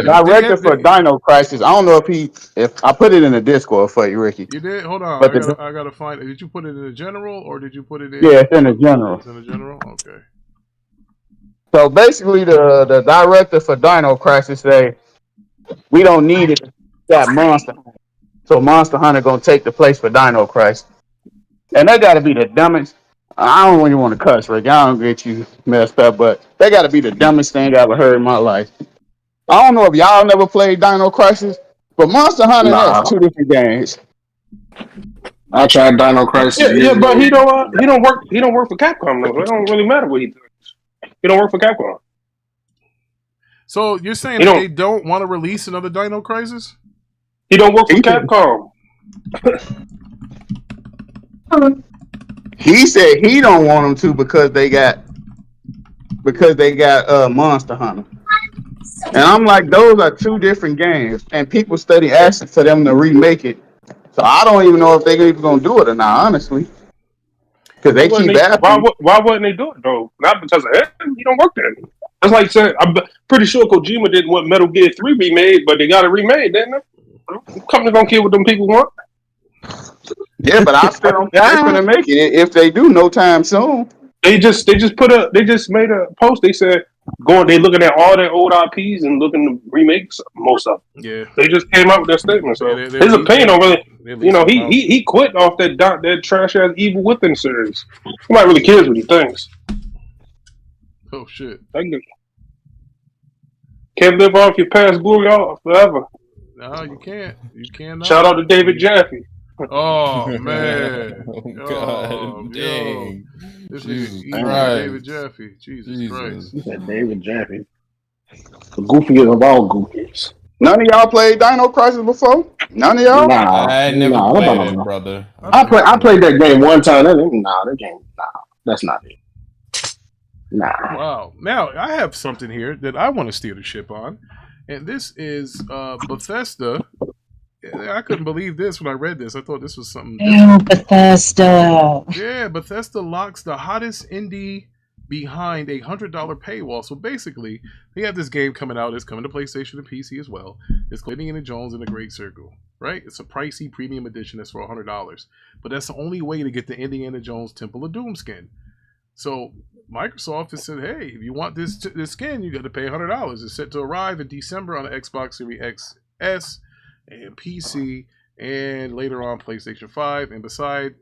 director for Dino Crisis, I don't know if I put it in the Discord for you, Ricky. You did? Hold on. But I gotta find it. Did you put it in the general or did you put it in? Yeah, it's in the general. It's in the general? Okay. So basically, the director for Dino Crisis say we don't need it. Got Monster Hunter, so Monster Hunter gonna take the place for Dino Crisis, and that got to be the dumbest. I don't really want to cuss, Rick. I don't get you messed up, but that got to be the dumbest thing I ever heard in my life. I don't know if y'all never played Dino Crisis, but Monster Hunter has two different games. I tried Dino Crisis. Yeah, but he don't work for Capcom though. It don't really matter what he does. He don't work for Capcom. So you're saying they don't want to release another Dino Crisis? He don't work for Capcom. He said he don't want them to because they got Monster Hunter. And I'm like, those are two different games, and people study asking for them to remake it. So I don't even know if they're even gonna do it or not, honestly. Because they keep asking. Why wouldn't they do it though? Not because of him. He don't work there. That's like saying I'm pretty sure Kojima didn't want Metal Gear 3 remade, but they got it remade, didn't they? Company gonna kill what them people want. Yeah, but I still don't think they're gonna make it if they do no time soon. They just made a post. They said they looking at all their old IPs and looking to remake most of them. Yeah, they just came out with that statement. So his opinion don't really, he quit off that trash ass Evil Within series. Nobody really cares what he thinks. Oh shit! Can't live off your past glory forever. No, you can't. You cannot. Shout out to David Jaffe. Oh man! God dang! This is David Jaffe. Jesus Christ! He said David Jaffe. The goofiest of all goofies. None of y'all played Dino Crisis before? None of y'all? Nah, I never played it, brother. I played that game one time. That's not it. Nah. Wow. Now I have something here that I want to steer the ship on, and this is Bethesda. I couldn't believe this when I read this. I thought this was something different. Bethesda. Yeah, Bethesda locks the hottest indie behind a $100 paywall. So basically, they have this game coming out. It's coming to PlayStation and PC as well. It's called Indiana Jones in the Great Circle, right? It's a pricey premium edition that's for $100. But that's the only way to get the Indiana Jones Temple of Doom skin. So Microsoft has said, hey, if you want this skin, you got to pay $100. It's set to arrive in December on the Xbox Series XS and PC, and later on PlayStation 5. And because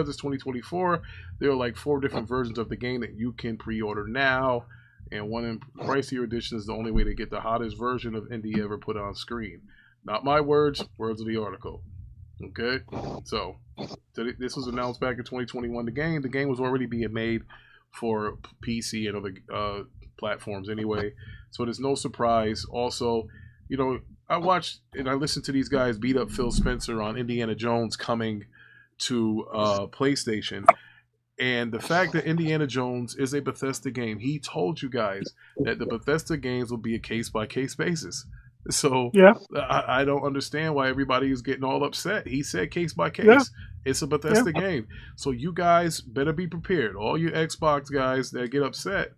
it's 2024, there are like 4 different versions of the game that you can pre-order now, and one in pricier edition is the only way to get the hottest version of Indie ever put on screen. Not my words, words of the article. Okay, so this was announced back in 2021. The game was already being made for PC and other platforms anyway, so there's no surprise. Also, I watched and I listened to these guys beat up Phil Spencer on Indiana Jones coming to PlayStation. And the fact that Indiana Jones is a Bethesda game, he told you guys that the Bethesda games will be a case-by-case basis. So yeah, I don't understand why everybody is getting all upset. He said case-by-case. Yeah. It's a Bethesda game. So you guys better be prepared. All you Xbox guys that get upset.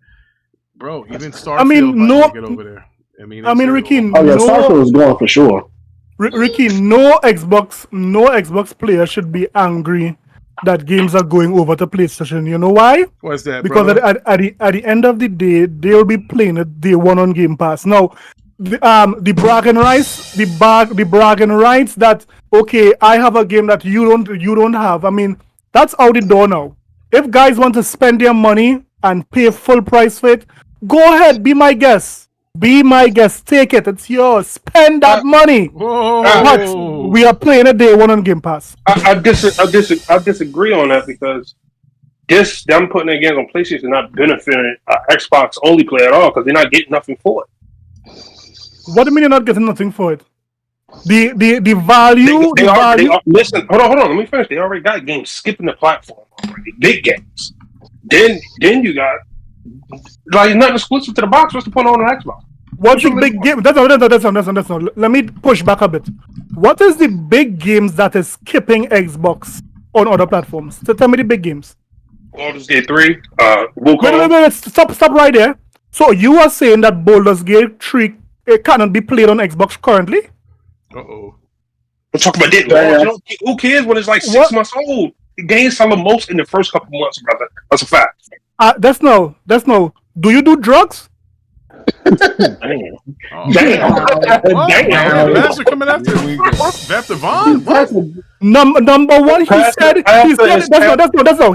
Bro, even Starfield might get over there. I mean, Ricky, Starfield is going for sure. Ricky, no Xbox player should be angry that games are going over to PlayStation. You know why? What's that? Because at the end of the day, they will be playing it day one on Game Pass. Now, the bragging rights that okay, I have a game that you don't have. I mean, that's out the door now. If guys want to spend their money and pay full price for it, go ahead, be my guest. Be my guest. Take it. It's yours. Spend that money. But we are playing it day one on Game Pass. I disagree on that because them putting their games on PlayStation is not benefiting Xbox only player at all because they're not getting nothing for it. What do you mean you're not getting nothing for it? The value. Listen, hold on. Let me finish. They already got games skipping the platform already. Big games. Then you got like nothing exclusive to the box. What's the point on an Xbox? What's the big game? That's not. Let me push back a bit. What is the big games that is skipping Xbox on other platforms? So tell me the big games. Baldur's Gate 3, Wukong. Wait. Stop right there. So you are saying that Baldur's Gate 3 cannot be played on Xbox currently? We're talking about that. Who cares when it's like 6 months old? The games sell the most in the first couple months, brother. That's a fact. That's no. Do you do drugs? Damn. Master coming after Vaughn? What? Number one,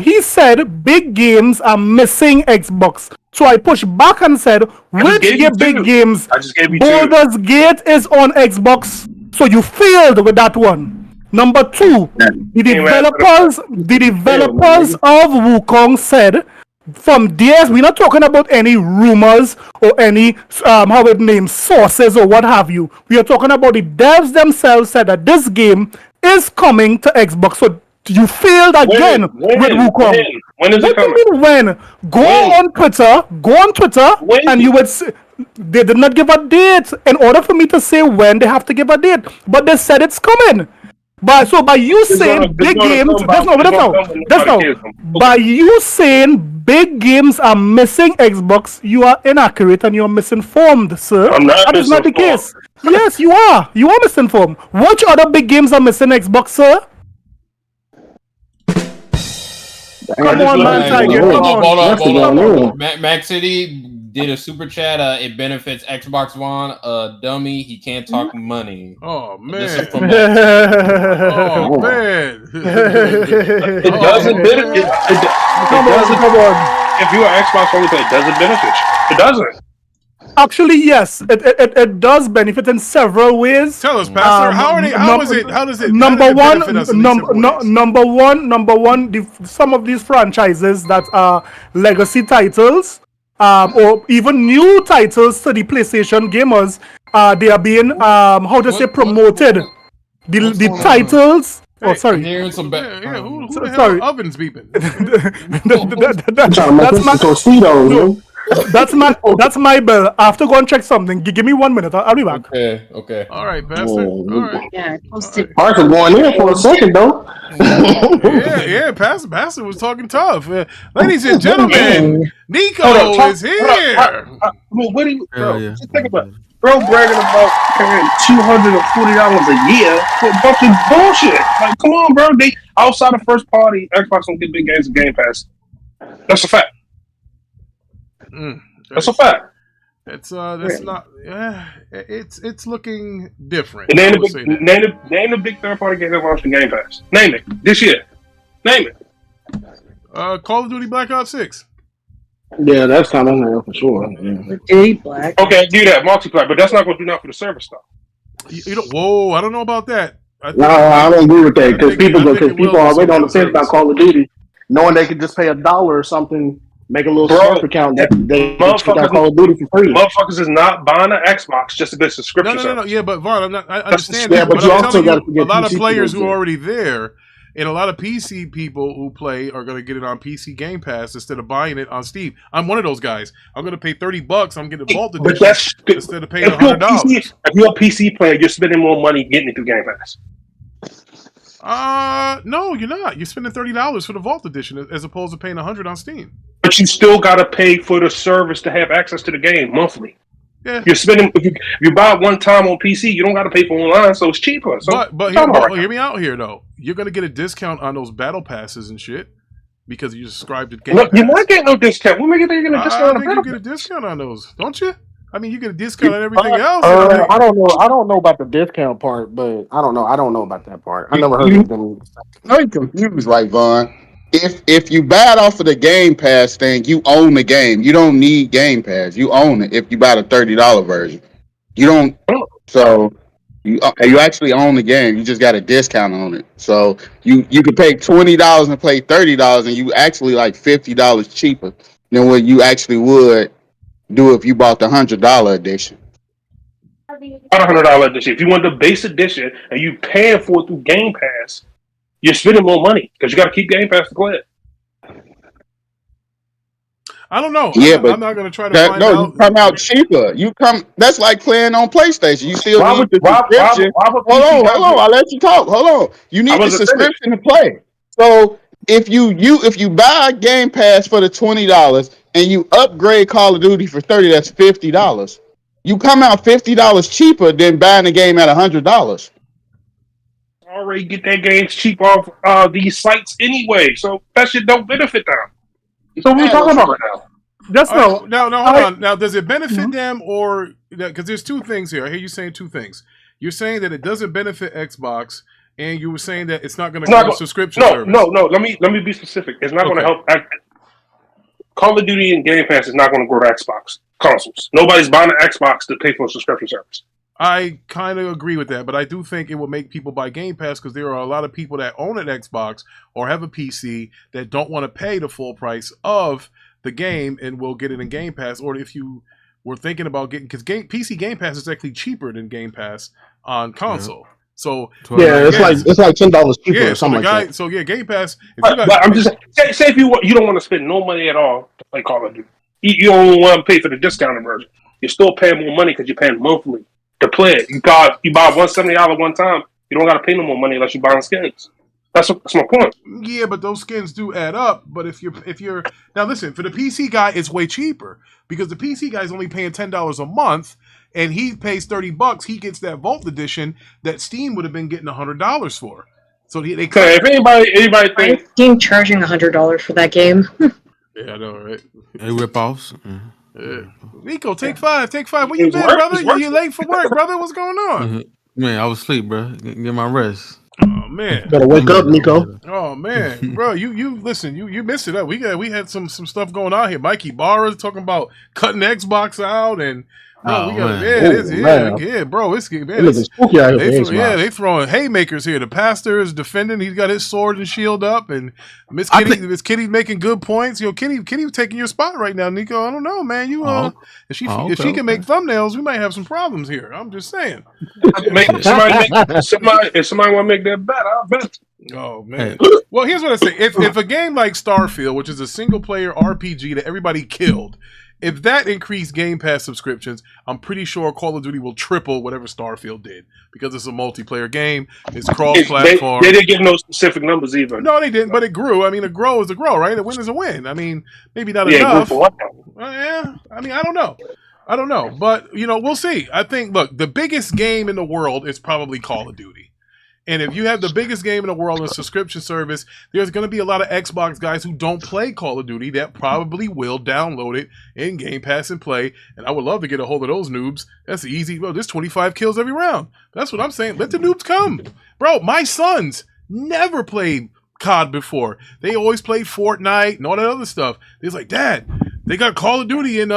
he said big games are missing Xbox. So I pushed back and said, which big games? Baldur's Gate is on Xbox. So you failed with that one. Number two, the developers of Wukong said, from DS, we're not talking about any rumors or any sources or what have you. We are talking about the devs themselves said that this game is coming to Xbox. So you failed again with Wukong. When is it coming? When? Go on Twitter, and you would see, they did not give a date. In order for me to say when, they have to give a date. But they said it's coming. By you saying big games, by you saying big games are missing Xbox, you are inaccurate and you are misinformed, sir. That is not the case. Yes, you are. You are misinformed. Which other big games are missing Xbox, sir? Come on, man, Tiger. Come on. Mac City did a super chat. It benefits Xbox One. Dummy, he can't talk money. Oh man. This is from oh man. It doesn't benefit. Come on. If you're an Xbox only player, it doesn't benefit you. It doesn't. Actually, yes, it does benefit in several ways. Tell us, Pastor. How does it? Number one. Some of these franchises that are legacy titles, or even new titles to the PlayStation gamers, they are being promoted. The titles. Oh, sorry. Who the hell ovens beeping? That's my bell. I have to go and check something. Give me 1 minute. I'll be back. Okay. All right, Pastor. All right. Yeah, Parts are going in for a second though. Pastor was talking tough. Ladies and gentlemen, Nico is here. What do you just think about it. Bro bragging about paying $240 a year for a bunch of bullshit. Like, come on, bro. They outside of first party, Xbox don't get big games in Game Pass. That's a fact. That's a fact. It's not. It's looking different. Name the big third party game that launched in Game Pass. Name it this year. Name it. Call of Duty Black Ops 6. Yeah, that's kind of there for sure. Black. Okay, do that multiplayer, but that's not going to do nothing for the service stuff. You don't. Whoa, I don't know about that. I don't agree with that because people are already on the fence about Call of Duty, knowing they could just pay $1 or something. Make a little Surf account that they got Call of Duty for free. Motherfuckers is not buying an Xbox just to get subscription. No. Yeah, but Vaughn, I understand that. But you I'm also telling you, a lot PC of players who are already there, and a lot of PC people who play are going to get it on PC Game Pass instead of buying it on Steam. I'm one of those guys. I'm going to pay $30. I'm getting a Vault Edition instead of paying $100. If you're a PC player, you're spending more money getting it through Game Pass. No, you're not. You're spending $30 for the Vault Edition as opposed to paying $100 on Steam. But you still got to pay for the service to have access to the game monthly. Yeah. You're spending if you buy it one time on PC, you don't got to pay for online, so it's cheaper. So but hear me out here though. You're gonna get a discount on those battle passes and shit because you subscribe to Game Pass. You're not getting no discount. What makes you get a discount on you get a discount on those, don't you? I mean, you get a discount on everything else. I don't know. I don't know about the discount part, but I don't know. I don't know about that part. I never heard of them. I'm confused, right, Vaughn? If you buy it off of the Game Pass thing, you own the game. You don't need Game Pass. You own it if you buy the $30 version. You don't. So you actually own the game. You just got a discount on it. So you could pay $20 and play $30, and you actually like $50 cheaper than what you actually would do if you bought the $100 edition. About $100 edition. If you want the base edition and you paying for it through Game Pass, you're spending more money because you got to keep Game Pass to play it. I don't know. Yeah, I'm not going to try to find out. out. You come out cheaper. That's like playing on PlayStation. You still need the subscription. Hold on. I'll let you talk. Hold on. You need the subscription to play. So if you buy Game Pass for the $20 and you upgrade Call of Duty for $30, that's $50. You come out $50 cheaper than buying the game at $100. Already get that game cheap off these sites anyway, so that shit don't benefit them. So what are we talking about right now? That's hold on. Now, does it benefit them or because there's two things here? I hear you saying two things. You're saying that it doesn't benefit Xbox, and you were saying that it's not going to go to subscription service. No. Let me be specific. It's not going to help. Call of Duty and Game Pass is not going to grow to Xbox consoles. Nobody's buying an Xbox to pay for a subscription service. I kind of agree with that, but I do think it will make people buy Game Pass because there are a lot of people that own an Xbox or have a PC that don't want to pay the full price of the game and will get it in Game Pass. Or if you were thinking about getting, because PC Game Pass is actually cheaper than Game Pass on console. Yeah. So it's like $10 cheaper or something like that. So Game Pass. But I'm just say if you don't want to spend no money at all to play Call of Duty, you don't want to pay for the discounted version. You're still paying more money because you're paying monthly to play it. You buy $170 one time. You don't got to pay no more money unless you're buying skins. That's my point. Yeah, but those skins do add up. But if you're now listen, for the PC guy, it's way cheaper because the PC guy's only paying $10 a month, and he pays $30. He gets that Vault edition that Steam would have been getting $100 for. So they if anybody thinks Steam charging $100 for that game. Yeah, I know, right? They rip offs. Yeah. Nico, take five. Where you been, brother? You late for work, brother? What's going on? Man, I was asleep, bro. Get my rest. Oh man, better wake up, Nico. Oh man, bro, you listen, you missed it up. We had some stuff going on here. Mike Ybarra talking about cutting Xbox out, and bro, bro, it's spooky out here. They throwing haymakers here. The pastor is defending. He's got his sword and shield up, and Miss Kitty's making good points. Kitty taking your spot right now, Nico. I don't know, man. If she can make thumbnails, we might have some problems here. I'm just saying. If somebody want to make that bet, I'll bet. Oh man. Well, here's what I say: if a game like Starfield, which is a single player RPG that everybody killed, if that increased Game Pass subscriptions, I'm pretty sure Call of Duty will triple whatever Starfield did because it's a multiplayer game. It's cross-platform. They didn't give no specific numbers either. No, they didn't, but it grew. I mean, a grow is a grow, right? A win is a win. I mean, maybe not enough. Yeah, I mean, I don't know. But, we'll see. I think, look, the biggest game in the world is probably Call of Duty. And if you have the biggest game in the world on a subscription service, there's going to be a lot of Xbox guys who don't play Call of Duty that probably will download it in Game Pass and play. And I would love to get a hold of those noobs. That's easy. Well, there's 25 kills every round. That's what I'm saying. Let the noobs come. Bro, my sons never played COD before. They always played Fortnite and all that other stuff. They're like, Dad, they got Call of Duty in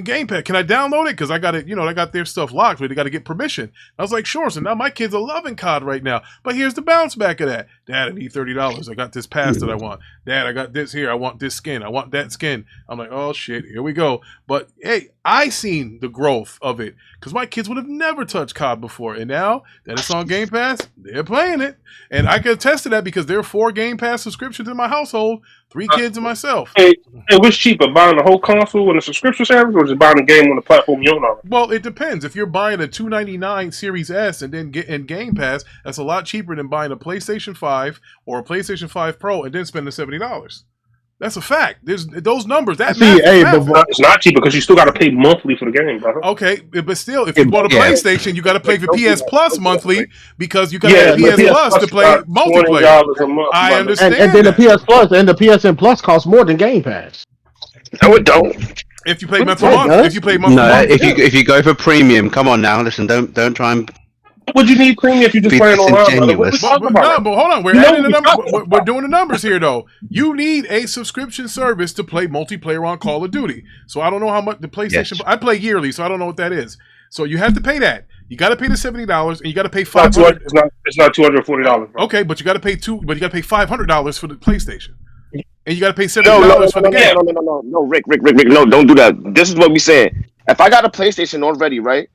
Game Pass. Can I download it? Because I got it, I got their stuff locked, but they got to get permission. I was like, sure. So now my kids are loving COD right now. But here's the bounce back of that. Dad, I need $30. I got this pass that I want. Dad, I got this here. I want this skin. I want that skin. I'm like, oh shit, here we go. But hey, I seen the growth of it because my kids would have never touched COD before. And now that it's on Game Pass, they're playing it. And I can attest to that because there are 4 Game Pass subscriptions in my household, 3 kids and myself. Hey, what's cheaper, buying the whole console and the subscription service, or just buying the game on the platform you own on? Well, it depends. If you're buying a $299 Series S and then get in Game Pass, that's a lot cheaper than buying a PlayStation 5 or a PlayStation 5 Pro and then spending $70. That's a fact. There's those numbers. But it's not cheaper because you still got to pay monthly for the game, brother. Okay, but still, if you bought a PlayStation, you got to pay for PS Plus monthly because you got to have PS Plus to play multiplayer. I understand. And then the PS Plus and the PSN Plus costs more than Game Pass. No, it don't. If you play month to month, if you go for premium, come on now. Listen, don't try and. Would you need premium if you just playing online? But hold on, we're adding the numbers. We're doing the numbers here, though. You need a subscription service to play multiplayer on Call of Duty. So I don't know how much the PlayStation. Yes. I play yearly, so I don't know what that is. So you have to pay that. You got to pay the $70, and you got to pay $500. It's not $240. Bro. Okay, but you got to pay But you got to pay $500 for the PlayStation. And you got to pay $70 for the game. No, Rick, no, don't do that. This is what we saying. If I got a PlayStation already, right?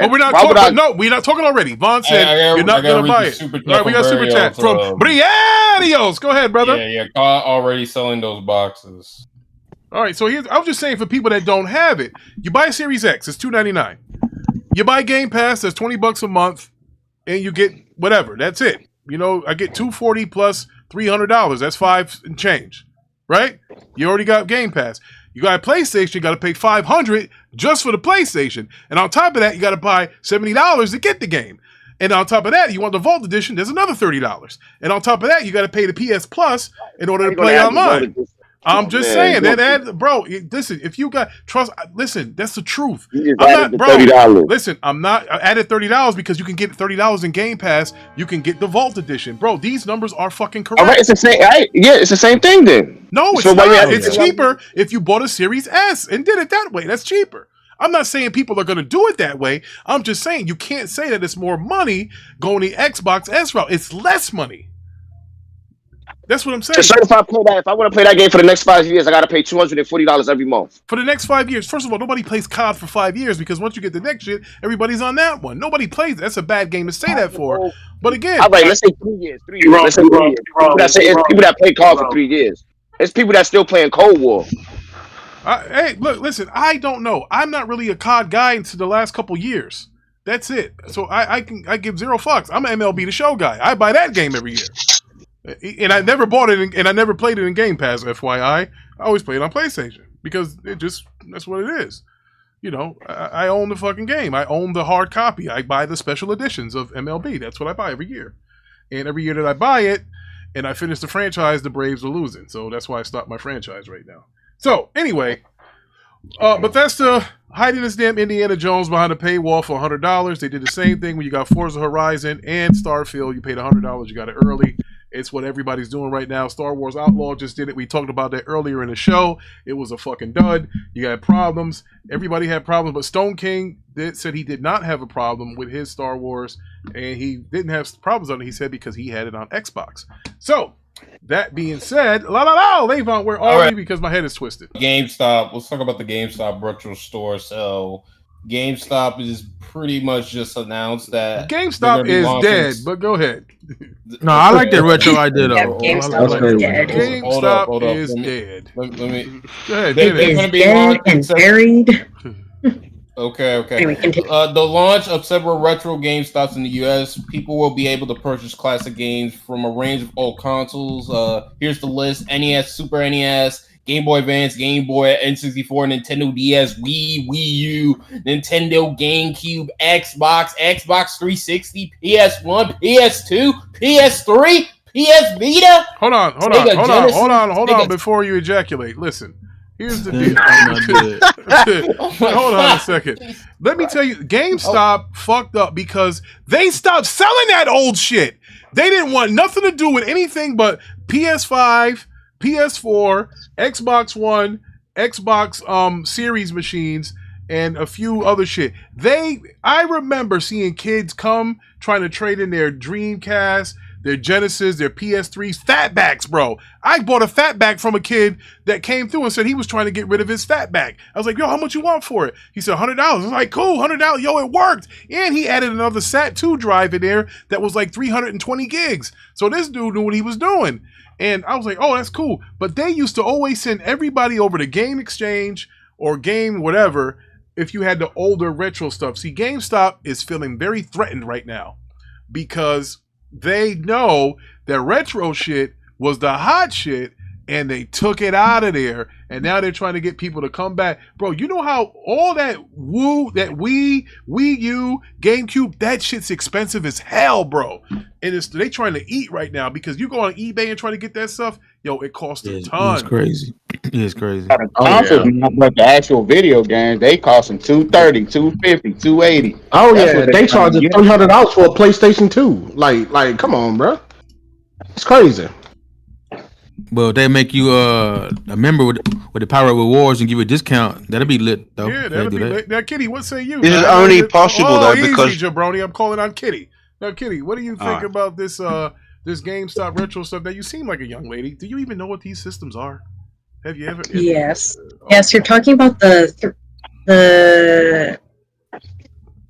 But we're not talking. No, we're not talking already. Vaughn said you're not going to buy it. All right, we got super chat from Briadios. Go ahead, brother. Yeah. Already selling those boxes. All right, so I was just saying for people that don't have it, you buy a Series X, it's $299. You buy Game Pass, that's $20 a month, and you get whatever. That's it. You know, I get $240 plus $300. That's $5 and change, right? You already got Game Pass. You got a PlayStation, you got to pay $500 just for the PlayStation, and on top of that, you got to buy $70 to get the game. And on top of that, you want the Vault Edition, there's another $30. And on top of that, you got to pay the PS Plus in order to play online. I'm just saying that, bro. Listen, if you got trust, listen, that's the truth. I'm not, bro. Listen, I'm not. I added $30 because you can get $30 in Game Pass. You can get the Vault Edition, bro. These numbers are fucking correct. All right, it's the same. Yeah, it's the same thing then. No, it's not. It's cheaper if you bought a Series S and did it that way. That's cheaper. I'm not saying people are going to do it that way. I'm just saying you can't say that it's more money going the Xbox S route. It's less money. That's what I'm saying. So if I want to play that game for the next 5 years, I got to pay $240 every month. For the next 5 years. First of all, nobody plays COD for 5 years because once you get the next shit, everybody's on that one. Nobody plays it. That's a bad game to say that for. But again, all right, let's say 3 years. 3 years. Let's say 3 years. It's people that play COD for 3 years. It's people that still playing Cold War. Hey, look, listen. I don't know. I'm not really a COD guy into the last couple years. That's it. So I give zero fucks. I'm an MLB The Show guy. I buy that game every year. And I never bought it, and I never played it in Game Pass, FYI. I always play it on PlayStation, because that's what it is. You know, I own the fucking game. I own the hard copy. I buy the special editions of MLB. That's what I buy every year. And every year that I buy it, and I finish the franchise, the Braves are losing. So that's why I stopped my franchise right now. So, anyway, Bethesda hiding this damn Indiana Jones behind a paywall for $100. They did the same thing when you got Forza Horizon and Starfield. You paid $100. You got it early. It's what everybody's doing right now. Star Wars Outlaw just did it. We talked about that earlier in the show. It was a fucking dud. You got problems. Everybody had problems, but Stone King said he did not have a problem with his Star Wars, and he didn't have problems on it, he said, because he had it on Xbox. So, that being said, Levon, where are we? Because my head is twisted. GameStop. Let's talk about the GameStop virtual store. So, GameStop is pretty much just announced that GameStop is dead, but go ahead. No, I like that retro idea though. GameStop is dead. GameStop is dead. Let me go ahead. It is dead and buried. Okay. Anyway, the launch of several retro GameStops in the U.S. People will be able to purchase classic games from a range of old consoles. Here's the list: NES, Super NES, Game Boy Advance, Game Boy, N64, Nintendo DS, Wii, Wii U, Nintendo GameCube, Xbox, Xbox 360, PS1, PS2, PS3, PS Vita. Hold on before you ejaculate. Listen, here's the deal. Hold on a second. Let me tell you, GameStop fucked up because they stopped selling that old shit. They didn't want nothing to do with anything but PS5, PS4, Xbox One, Xbox Series machines, and a few other shit. I remember seeing kids come trying to trade in their Dreamcast, their Genesis, their PS3s, fatbacks, bro. I bought a fatback from a kid that came through and said he was trying to get rid of his fatback. I was like, yo, how much you want for it? He said $100. I was like, cool, $100. Yo, it worked. And he added another SAT2 drive in there that was like 320 gigs. So this dude knew what he was doing. And I was like, oh, that's cool. But they used to always send everybody over to Game Exchange or Game whatever if you had the older retro stuff. See, GameStop is feeling very threatened right now because they know that retro shit was the hot shit and they took it out of there, and now they're trying to get people to come back. Bro, you know how all that Wii U, GameCube, that shit's expensive as hell, bro. And they trying to eat right now because you go on eBay and try to get that stuff, yo, it costs a ton. It's crazy. It's crazy. But the actual video games, they cost them $230, $250, $280. Oh yeah, they charge $300 for a PlayStation 2. Like, come on, bro. It's crazy. Well, they make you a member with the Power Rewards and give you a discount. That'll be lit, though. Yeah, that'll be lit. Now, Kitty, what say you? This is only possible, though, because... Easy, Jabroni. I'm calling on Kitty. Now, Kitty, what do you think about this this GameStop retro stuff? Now, you seem like a young lady. Do you even know what these systems are? Have you ever... Yes. Yes, you're talking about the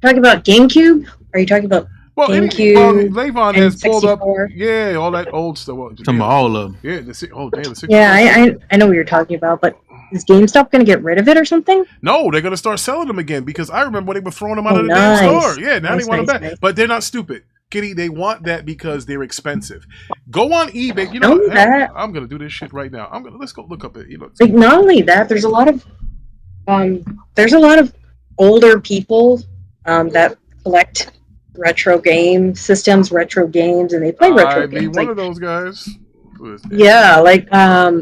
talking about GameCube? Are you talking about GameCube? Levon has pulled up, yeah, all that old stuff. Talking about all of them. Yeah, the 64. Yeah, I know what you're talking about, but is GameStop going to get rid of it or something? No, they're going to start selling them again because I remember when they were throwing them out of the damn store. Yeah, now they want them back. But they're not stupid. Kitty, they want that because they're expensive. Go on eBay. You know, I'm going to do this shit right now. Let's go look up it. Like, not only that, there's a lot of older people that collect retro game systems, retro games, and they play retro games. I'd be one of those guys. Yeah, like I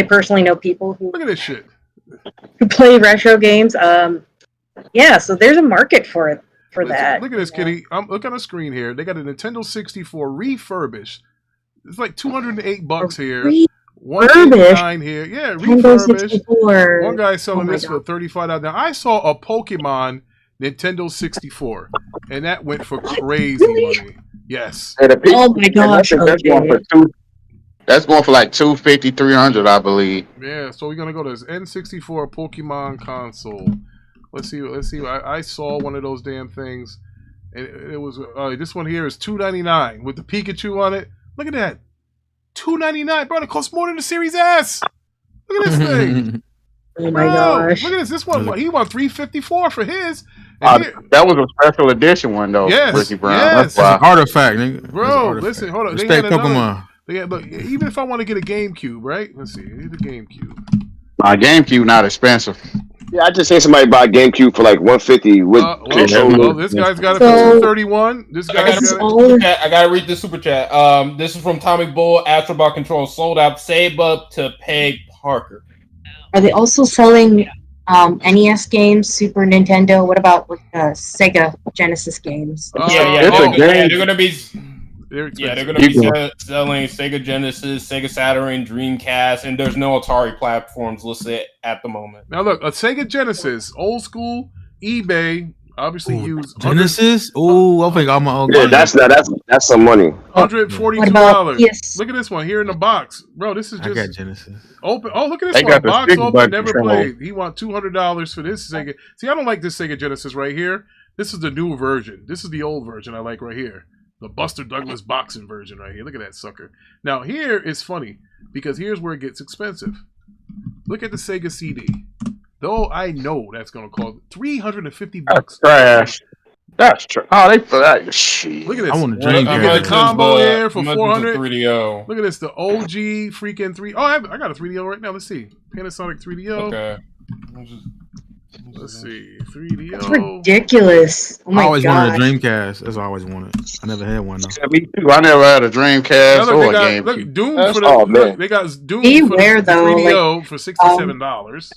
personally know people who look at this shit who play retro games. Yeah, so there's a market for it that. Look at this, Kitty. Look on the screen here. They got a Nintendo 64 refurbished. It's like $208 here. $189 here. Yeah, refurbished. 64. One guy selling this for $35. Now I saw a Pokemon Nintendo 64, and that went for crazy money. Yes. Oh my gosh. That's going for like $250, $300, I believe. Yeah, so we're gonna go to this N64 Pokemon console. Let's see. I saw one of those damn things, and it was this one here is $299 with the Pikachu on it. Look at that, $299, bro. It costs more than the Series S. Look at this thing. Oh my gosh! Look at this. This one, he won $354 for his. That was a special edition one though. Yes, Ricky Brown. Yes. That's an artifact, nigga. Bro, listen, hold on. Respect Pokemon. Look, even if I want to get a GameCube, right? Let's see. Here's the GameCube. My GameCube not expensive. Yeah, I just seen somebody buy GameCube for like $150 with. This guy's got it for $231. This guy's got it. I gotta read the super chat. This is from Tommy Bull. Astrobot Control sold out. Save up to Peg Parker. Are they also selling NES games, Super Nintendo? What about Sega Genesis games? They're gonna be. They're going to be selling Sega Genesis, Sega Saturn, Dreamcast, and there's no Atari platforms listed at the moment. Now look, a Sega Genesis, old school, eBay, obviously used. Genesis? Oh, I think I'm my own. Yeah, that's some money. $142. Yes. Look at this one here in the box, bro. This is just. I got Genesis. Open. Oh, look at this one. Box open, never played. He want $200 for this Sega. See, I don't like this Sega Genesis right here. This is the new version. This is the old version I like right here. The Buster Douglas boxing version right here. Look at that sucker. Now here is funny because here's where it gets expensive. Look at the Sega CD. Though I know that's gonna cost $350. That's trash. That's true. Oh, they for that shit. Look at this. I want a dream. Look at the combo here for $400. 3DO. Look at this. The OG freaking 3. Oh, I got a 3DO right now. Let's see. Panasonic 3DO. Okay. Let's see, 3DO. That's ridiculous. Oh my I always God. wanted a Dreamcast. That's what I always wanted. I never had one though. Yeah, me too. I never had a Dreamcast or a GameCube. Look, Doom for the look, they got Doom for the 3DO for $67.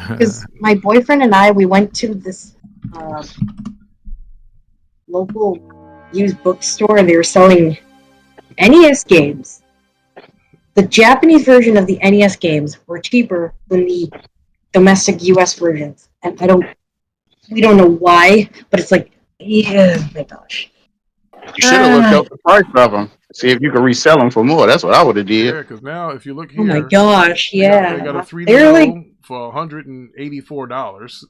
Because my boyfriend and I, we went to this local used bookstore and they were selling NES games. The Japanese version of the NES games were cheaper than the domestic US versions. And we don't know why, but it's like, yeah, my gosh. You should have looked up the price of them. See if you could resell them for more. That's what I would have did. Yeah, because now if you look here. Oh my gosh, yeah. They got a 3DO for $184.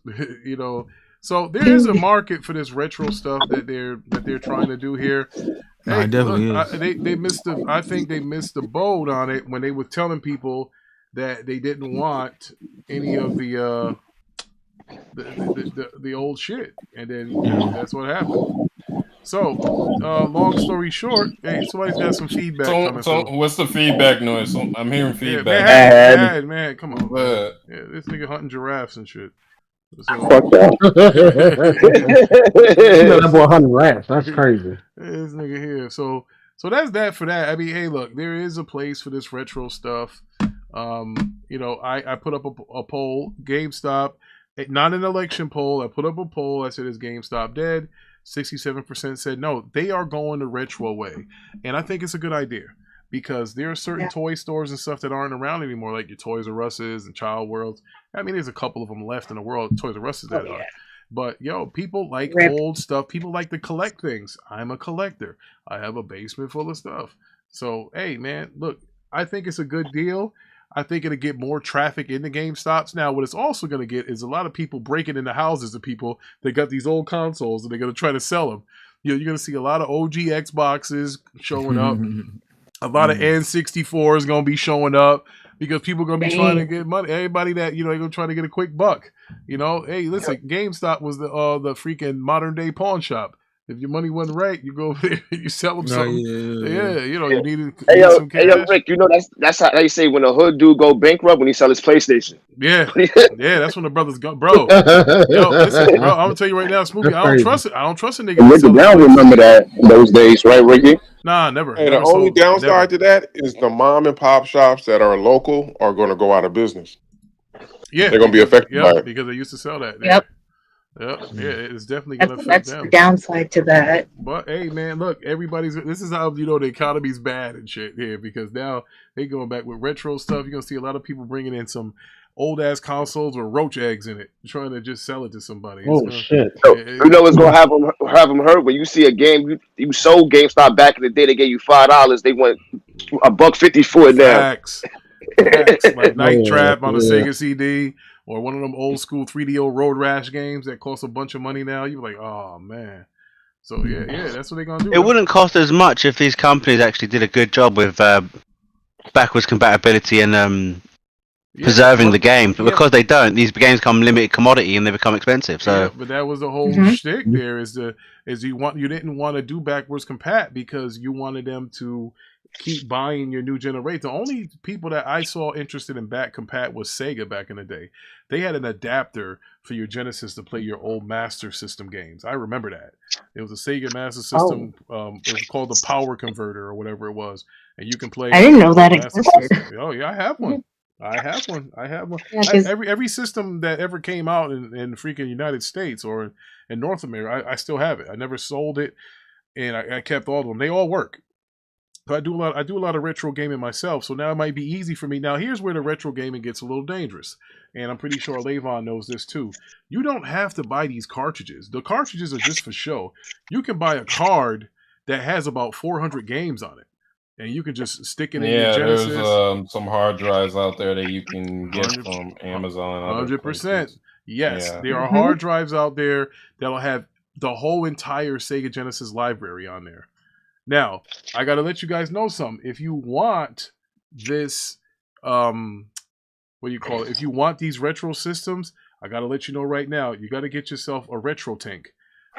You know, so there is a market for this retro stuff that they're trying to do here. No, it definitely is. I think they missed the boat on it when they were telling people that they didn't want any of the old shit, and then that's what happened. So, long story short, hey, somebody's got some feedback coming through. What's the feedback noise? I'm hearing feedback. Man, come on. Yeah, this nigga hunting giraffes and shit. Fuck that. You know that boy hunting rats. That's crazy. This nigga here. So that's that for that. I mean, hey, look, there is a place for this retro stuff. You know, I put up a poll, GameStop, not an election poll. I put up a poll. I said, is GameStop dead? 67% said no. They are going the retro way. And I think it's a good idea because there are certain toy stores and stuff that aren't around anymore, like your Toys R Us's and Child Worlds. I mean, there's a couple of them left in the world, Toys R Us's that are. But, people like old stuff. People like to collect things. I'm a collector. I have a basement full of stuff. So, hey, man, look, I think it's a good deal. I think it'll get more traffic into GameStops. Now, what it's also going to get is a lot of people breaking into houses of people that got these old consoles and they're going to try to sell them. You're going to see a lot of OG Xboxes showing up. A lot of N64 is going to be showing up because people are going to be trying to get money. Everybody that, they're going to try to get a quick buck. Hey, listen, GameStop was the freaking modern day pawn shop. If your money wasn't right, you go over there and you sell them something. You needed some cash. Hey, yo, Rick, that's how they say when a hood dude go bankrupt when he sell his PlayStation. Yeah, that's when the brothers go, bro. Yo, listen, bro, I'm gonna tell you right now, Smoothie, I don't trust it. I don't trust a nigga. Ricky Brown remember that those days, right, Ricky? Nah, never. Hey, the only downside to that is the mom and pop shops that are local are going to go out of business. Yeah, they're going to be affected by it because they used to sell that. Yep. Yeah, it's definitely gonna affect that's them. the downside to that. But hey, man, look, this is how the economy's bad and shit here because now they going back with retro stuff. You're gonna see a lot of people bringing in some old ass consoles with roach eggs in it, trying to just sell it to somebody. Shit! You know what's gonna have them hurt when you see a game you sold GameStop back in the day. They gave you $5. They went $1.50 for it now. Facts. Like Night Trap on a Sega CD. Or one of them old school 3DO Road Rash games that cost a bunch of money now. You're like, oh, man. So, yeah, that's what they're going to do. It wouldn't cost as much if these companies actually did a good job with backwards compatibility and preserving the game. But because they don't, these games become limited commodity and they become expensive. So, but that was the whole shtick there is you didn't want to do backwards compat because you wanted them to keep buying your new generation. The only people that I saw interested in back compat was Sega back in the day. They had an adapter for your Genesis to play your old Master System games. I remember that. It was a Sega Master System. It was called the Power Converter or whatever it was, and you can play. I didn't know that existed. Oh yeah, I have one. I have one. Yeah, every system that ever came out in freaking United States or in North America, I still have it. I never sold it, and I kept all of them. They all work. So I do a lot of retro gaming myself, so now it might be easy for me. Now here's where the retro gaming gets a little dangerous, and I'm pretty sure Levon knows this too. You don't have to buy these cartridges. The cartridges are just for show. You can buy a card that has about 400 games on it, and you can just stick it in your Genesis. There's some hard drives out there that you can get from Amazon. 100%. Yes, there are hard drives out there that'll have the whole entire Sega Genesis library on there. Now, I got to let you guys know something. If you want this, if you want these retro systems, I got to let you know right now, you got to get yourself a retro tank.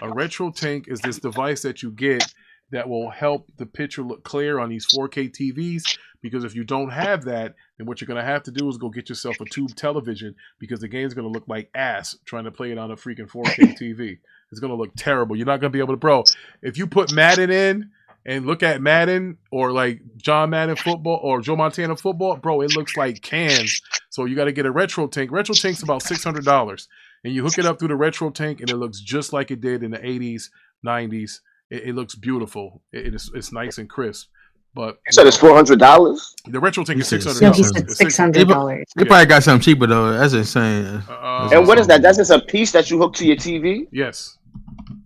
A retro tank is this device that you get that will help the picture look clear on these 4K TVs, because if you don't have that, then what you're going to have to do is go get yourself a tube television, because the game's going to look like ass trying to play it on a freaking 4K TV. It's going to look terrible. You're not going to be able to, bro, if you put Madden in, and look at Madden or like John Madden football or Joe Montana football, bro, it looks like cans. So you got to get a retro tank. Retro tank's about $600, and you hook it up through the retro tank, and it looks just like it did in the 80s, 90s. It looks beautiful. It's nice and crisp. But you said it's $400. The retro tank is $600. No, he said $600. They probably got something cheaper though. That's insane. And what is that? That's just a piece that you hook to your TV. Yes.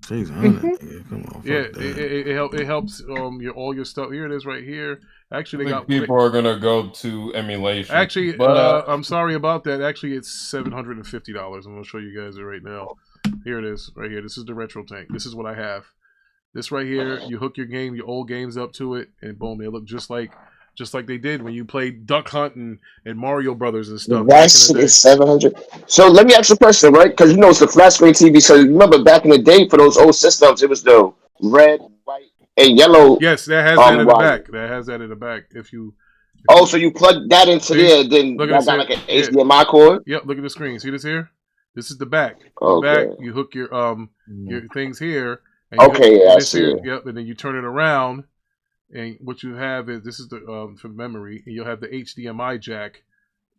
Come on, it helps all your stuff. Here it is right here. Actually, they got people are gonna go to emulation. Actually, but I'm sorry about that. Actually, it's $750. I'm gonna show you guys it right now. Here it is, right here. This is the retro tank. This is what I have. This right here, you hook your old games up to it, and boom, they look just like they did when you played Duck Hunt and Mario Brothers and stuff. That shit is $700. So let me ask you a question, right? Because it's the flat screen TV. So remember back in the day for those old systems, it was the red, white, and yellow. Yes, that has that in the back. That has that in the back. So you plug that into there, then you got like an HDMI cord. Yep. Look at the screen. See this here? This is the back. Okay. Back. You hook your things here. And I see it. Yep. And then you turn it around. And what you have is this is the for memory, and you'll have the HDMI jack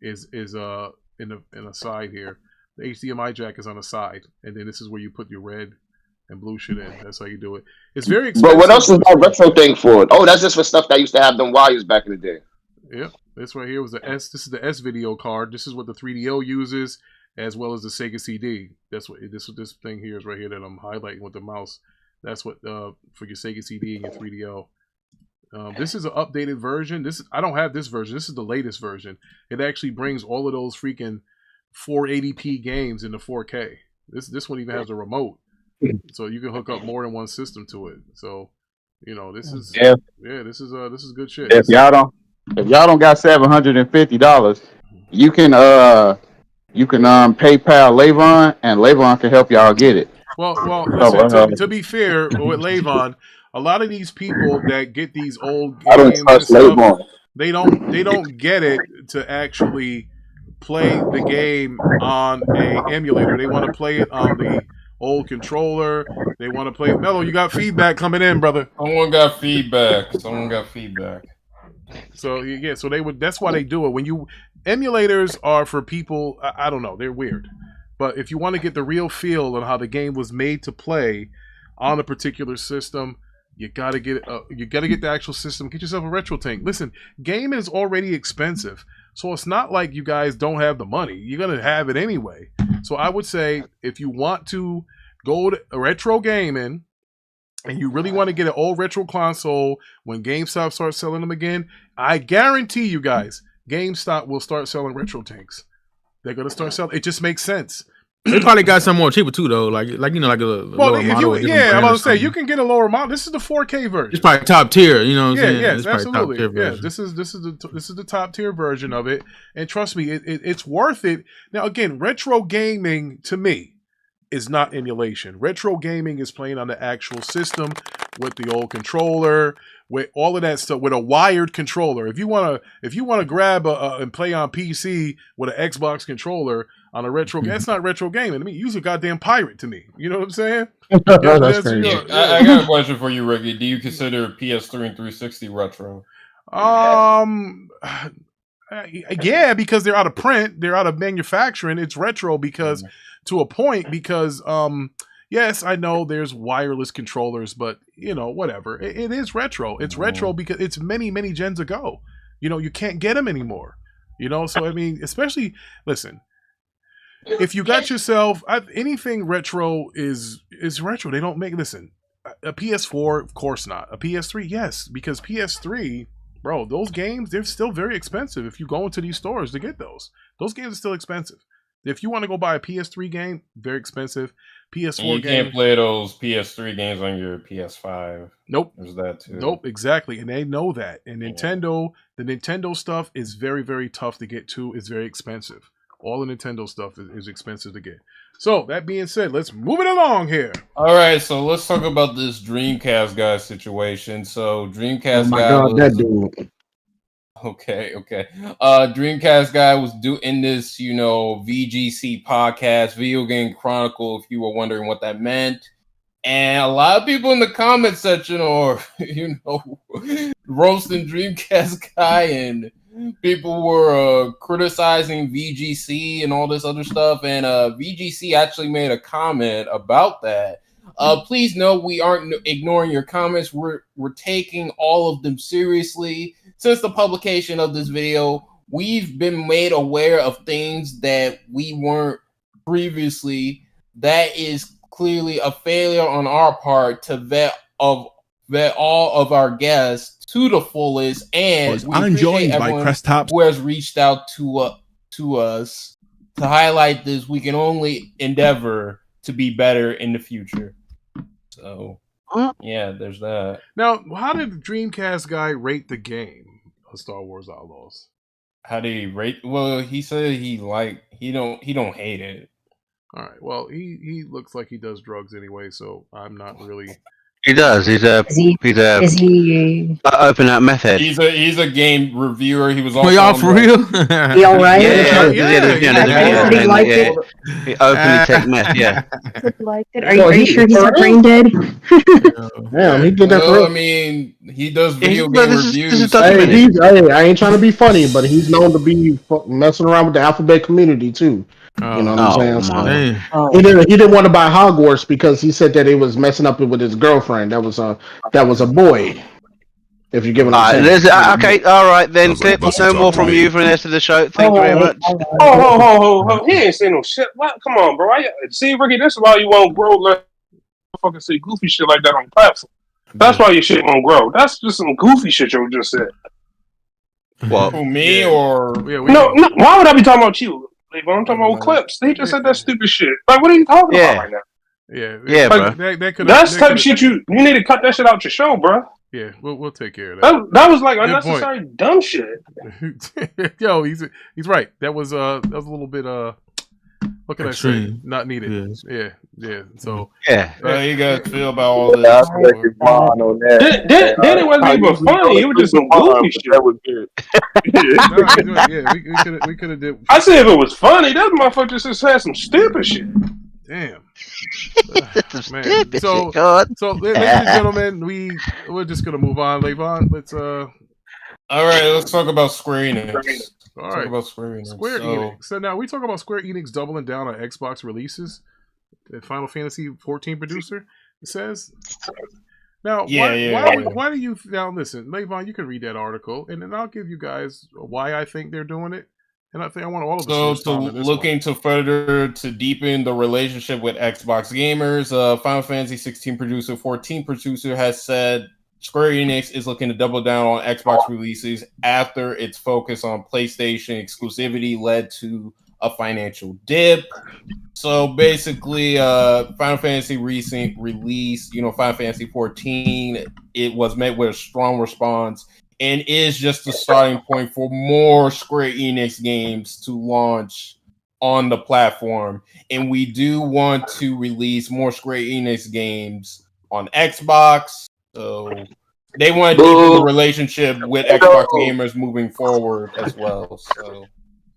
is in a side here. The HDMI jack is on the side, and then this is where you put your red and blue shit in. That's how you do it. It's very expensive. But what else is that retro thing for? Oh, that's just for stuff that used to have them wires back in the day. Yep, this right here was the S. This is the S video card. This is what the 3DO uses, as well as the Sega CD. That's what this thing here is right here that I'm highlighting with the mouse. That's what for your Sega CD and your 3DO. This is an updated version. I don't have this version. This is the latest version. It actually brings all of those freaking 480p games into 4K. This one even has a remote, so you can hook up more than one system to it. So, this is this is good shit. If y'all don't got $750, you can PayPal Levon, and Levon can help y'all get it. Well, listen. To be fair with Levon, a lot of these people that get these old games and stuff, they don't get it to actually play the game on a emulator. They want to play it on the old controller. They want to play it. Mello, you got feedback coming in, brother. Someone got feedback. So yeah, so that's why they do it. Emulators are for people, I don't know, they're weird. But if you want to get the real feel of how the game was made to play on a particular system, you gotta get the actual system. Get yourself a retro tank. Listen, gaming is already expensive, so it's not like you guys don't have the money. You're gonna have it anyway. So I would say if you want to go to retro gaming and you really want to get an old retro console when GameStop starts selling them again, I guarantee you guys, GameStop will start selling retro tanks. They're gonna start selling. It just makes sense. They probably got some more cheaper too, though. Like a lower model. I'm about to say you can get a lower model. This is the 4K version. It's probably top tier. You know what I'm saying? Yes, it's absolutely. Top tier Yeah, this is the top tier version of it, and trust me, it's worth it. Now, again, retro gaming to me is not emulation. Retro gaming is playing on the actual system with the old controller, with all of that stuff, with a wired controller. If you wanna grab and play on PC with an Xbox controller on a retro, that's not retro gaming. I mean, use a goddamn pirate to me. You know what I'm saying? That's crazy. I got a question for you, Ricky. Do you consider PS3 and 360 retro? Yeah, because they're out of print, they're out of manufacturing. It's retro because to a point, because yes, I know there's wireless controllers, but whatever. It is retro. It's retro because it's many, many gens ago. You can't get them anymore. So I mean, especially listen, if you got yourself anything retro is retro. They don't make a PS4, of course not. A PS3, yes, because PS3, bro, those games, they're still very expensive. If you go into these stores to get those games are still expensive. If you want to go buy a PS3 game, very expensive. PS4 and you can't play those PS3 games on your PS5. Nope. There's that too. Nope, exactly. And they know that. And the Nintendo stuff is very, very tough to get to. It's very expensive. All the Nintendo stuff is expensive to get. So, that being said, let's move it along here. All right, so let's talk about this Dreamcast guy situation. So, Dreamcast guy that dude. Okay. Dreamcast guy was doing this, VGC podcast, Video Game Chronicle, if you were wondering what that meant. And a lot of people in the comment section are, roasting Dreamcast guy, and people were criticizing VGC and all this other stuff. And VGC actually made a comment about that. Please note we aren't ignoring your comments. We're taking all of them seriously. Since the publication of this video, we've been made aware of things that we weren't previously. That is clearly a failure on our part to vet all of our guests to the fullest. And I'm joined by Crestop, who has reached out to us to highlight this. We can only endeavor to be better in the future. So, yeah, there's that. Now, how did the Dreamcast guy rate the game of Star Wars Outlaws? How did he rate? Well, he said he don't hate it. All right. Well, he looks like he does drugs anyway, so I'm not really. He does. He's a open up method. He's a game reviewer. He was also. Y'all for real? He all right? He openly take meth. Yeah. Are you sure he's not brain dead? Damn, he did that. Well, I mean, he does video game reviews. I ain't trying to be funny, but he's known to be messing around with the alphabet community too. You know what I'm saying? So, he didn't want to buy Hogwarts because he said that it was messing up with his girlfriend. That was a boy. If you give him okay, all right then. Clip, no more from you for the rest of the show. Thank you very much. Oh, he ain't saying no shit. What? Come on, bro. See, Ricky, this is why you won't grow. Fucking say goofy shit like that on the platform. That's why your shit won't grow. That's just some goofy shit you just said. Well, who, me or no? Why would I be talking about you? Like, when I'm talking about clips, they just said that stupid shit. Like, what are you talking about right now? Yeah, like, bro. That's type of shit you need to cut that shit out your show, bro. Yeah, we'll take care of that. That was like unnecessary dumb shit. Yo, he's right. That was a little bit what can I Extreme. say? Not needed. Yeah. So how you guys feel about all this? Then it wasn't even funny. It was just some goofy shit. That was good. we could have did. I said if it was funny, that motherfucker just had some stupid shit. Damn. Man. So ladies and gentlemen, we're just gonna move on. Levon, let's all right, let's talk about Square Enix. All right, about Square Enix. Enix. So now we talk about Square Enix doubling down on Xbox releases. The Final Fantasy 14 producer says. Now, why do you now listen, Levon? You can read that article, and then I'll give you guys why I think they're doing it. And I think I want all of us looking to further to deepen the relationship with Xbox gamers. Final Fantasy 16 producer, 14 producer has said Square Enix is looking to double down on Xbox releases after its focus on PlayStation exclusivity led to a financial dip. So basically, Final Fantasy recent release, Final Fantasy 14, it was met with a strong response and is just the starting point for more Square Enix games to launch on the platform. And we do want to release more Square Enix games on Xbox. So they want to deepen the relationship with Xbox gamers moving forward as well. So,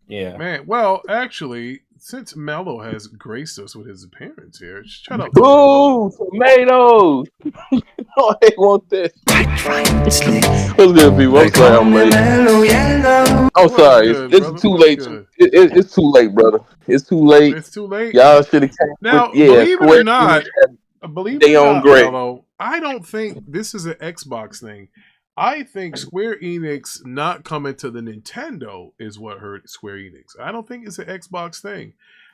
yeah. Man, well, actually, since Mello has graced us with his appearance here, shut up. Ooh, tomatoes! Oh, they want this. What's good, people? I'm sorry I'm late. I'm sorry. It's too late. It's too late, brother. It's too late. It's too late. Y'all should have came. Now, believe it or not, Mello, I don't think this is an Xbox thing. I think Square Enix not coming to the Nintendo is what hurt Square Enix. I don't think it's an Xbox thing.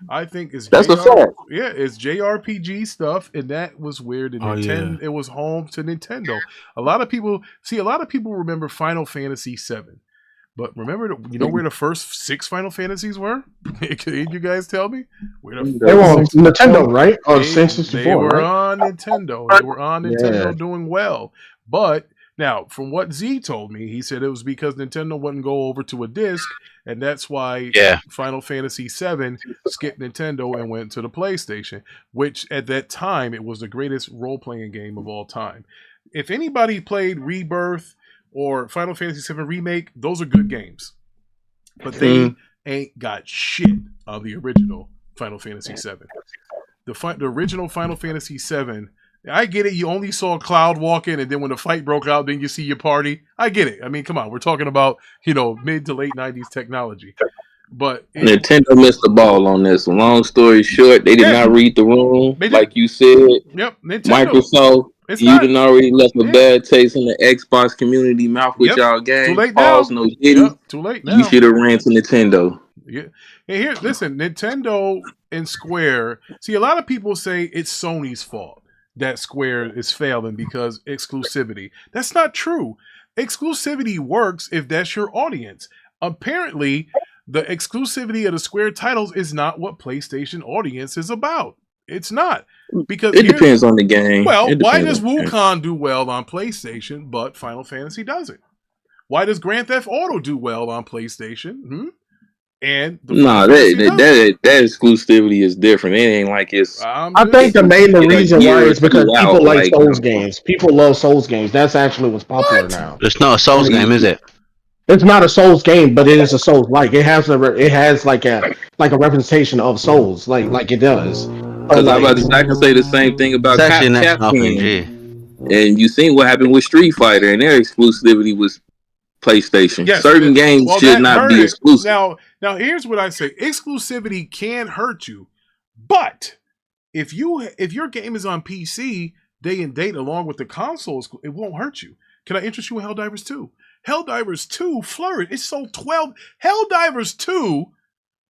I think it's that's a fact. Yeah, it's JRPG stuff, and that was where the Nintendo it was home to Nintendo. A lot of people remember Final Fantasy VII, but remember where the first 6 Final Fantasies were? Can you guys tell me? They were on Nintendo, right? Or N64, they were on Nintendo. They were on Nintendo doing well, but. Now, from what Z told me, he said it was because Nintendo wouldn't go over to a disc, and that's why Final Fantasy VII skipped Nintendo and went to the PlayStation, which at that time, it was the greatest role-playing game of all time. If anybody played Rebirth or Final Fantasy VII Remake, those are good games. But they ain't got shit on the original Final Fantasy VII. The original Final Fantasy VII... I get it. You only saw Cloud walking, and then when the fight broke out, then you see your party. I get it. I mean, come on. We're talking about, mid to late 90s technology. But Nintendo missed the ball on this. Long story short, they did not read the room, like you said. Yep. Nintendo. Microsoft, you done already left a bad taste in the Xbox community mouth with y'all game. Too late Pause, now. no diddy. Too late now. You should have ran to Nintendo. Yeah. Hey, here, listen. Nintendo and Square. See, a lot of people say it's Sony's fault that Square is failing because exclusivity. That's not true. Exclusivity works if that's your audience. Apparently, the exclusivity of the Square titles is not what PlayStation audience is about. It's not. Because it depends on the game. Well, why does Wukong do well on PlayStation, but Final Fantasy doesn't? Why does Grand Theft Auto do well on PlayStation? And that exclusivity is different. It ain't like it's. I think the main reason why is because people like Souls games. People love Souls games. That's actually what's popular now. It's not a Souls game, is it? It's not a Souls game, but it is a Souls like. It has like a representation of Souls, like it does. Because I can say the same thing about Capcom. And you seen what happened with Street Fighter, and their exclusivity was PlayStation. Yes, certain games should not be exclusive. Now here's what I say: exclusivity can hurt you, but if your game is on PC day and date along with the consoles, it won't hurt you. Can I interest you in Helldivers 2? Helldivers 2 flourished. It sold 12. Helldivers 2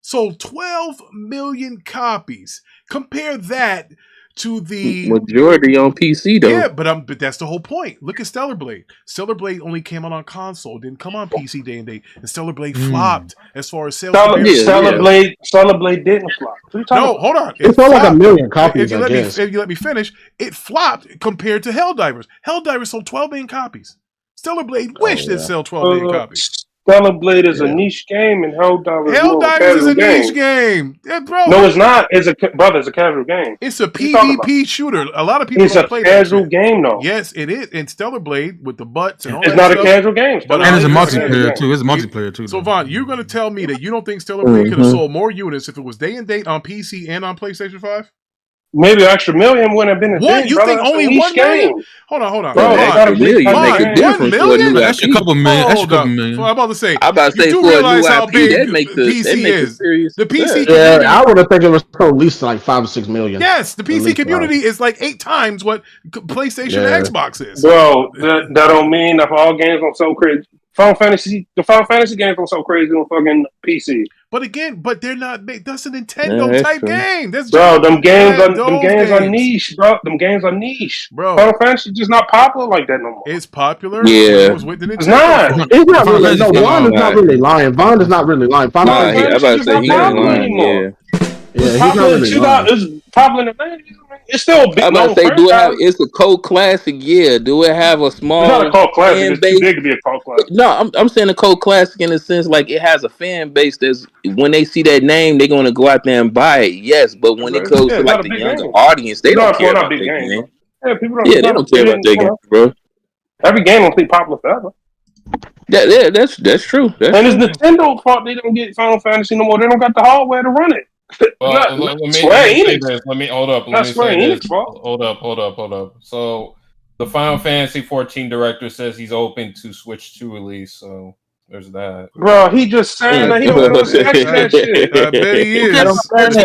sold 12 million copies. Compare that to the majority on PC though. Yeah, but that's the whole point. Look at Stellar Blade. Stellar Blade only came out on console, didn't come on PC day and date, and Stellar Blade flopped as far as sales. Stellar Blade didn't flop. No, hold on. It sold like 1 million copies. If you let me finish, it flopped compared to Helldivers. Helldivers sold 12 million copies. Stellar Blade wished it sold 12 million copies. Stellar Blade is a niche game, and Helldivers is a niche game. Yeah, bro. No, it's not. It's a casual game. It's a PvP shooter. A lot of people don't play that. It's a casual game, though. Yes, it is. And Stellar Blade with the butts and all it's that not stuff. A casual game. And it's a multiplayer too. It's a multiplayer too. So Vaughn, you're going to tell me that you don't think Stellar Blade could have sold more units if it was day and date on PC and on PlayStation 5? Maybe an extra million wouldn't have been a What? thing, You think only 1 million? Hold on. Bro, extra million make a difference. 1 million? Extra couple million. I'm about to say. I'm about to say you do for a realize new how IP, big that make PC is. The PC Yeah, I would have think it was at least like 5 or 6 million. Yes, the PC community is like 8 times what PlayStation and Xbox is. Bro, that don't mean that all games don't sell crazy. The Final Fantasy games don't sell crazy on fucking PC. But again, they're not. That's a Nintendo type game. That's bro, them games are niche, bro. Them games are niche, bro. Final Fantasy just not popular like that no more. It's popular. Yeah, it's not. It's not really. No, Vaughn is not really lying. Vaughn is not really lying. Final Fantasy is not popular anymore. Yeah, he's not really lying. It's popular in the 90s. It's still a big. I'm about to say, it's a cult classic? Yeah. Do it have a small? It's not a cult classic. It's too big to be a cult classic. No, I'm saying a cult classic in the sense like it has a fan base that's when they see that name, they're gonna go out there and buy it. Yes, but when it goes to like the younger audience, they don't care about that game. Yeah, people don't. Yeah, they don't care about that game, bro. Every game won't be popular forever. Yeah, that's true. And it's Nintendo's fault they don't get Final Fantasy no more. They don't got the hardware to run it. Let me say this. Let me hold up. Let me say this. Hold up. So the Final Fantasy 14 director says he's open to Switch 2 release. So there's that. Bro, he just saying that he don't want to that shit. I bet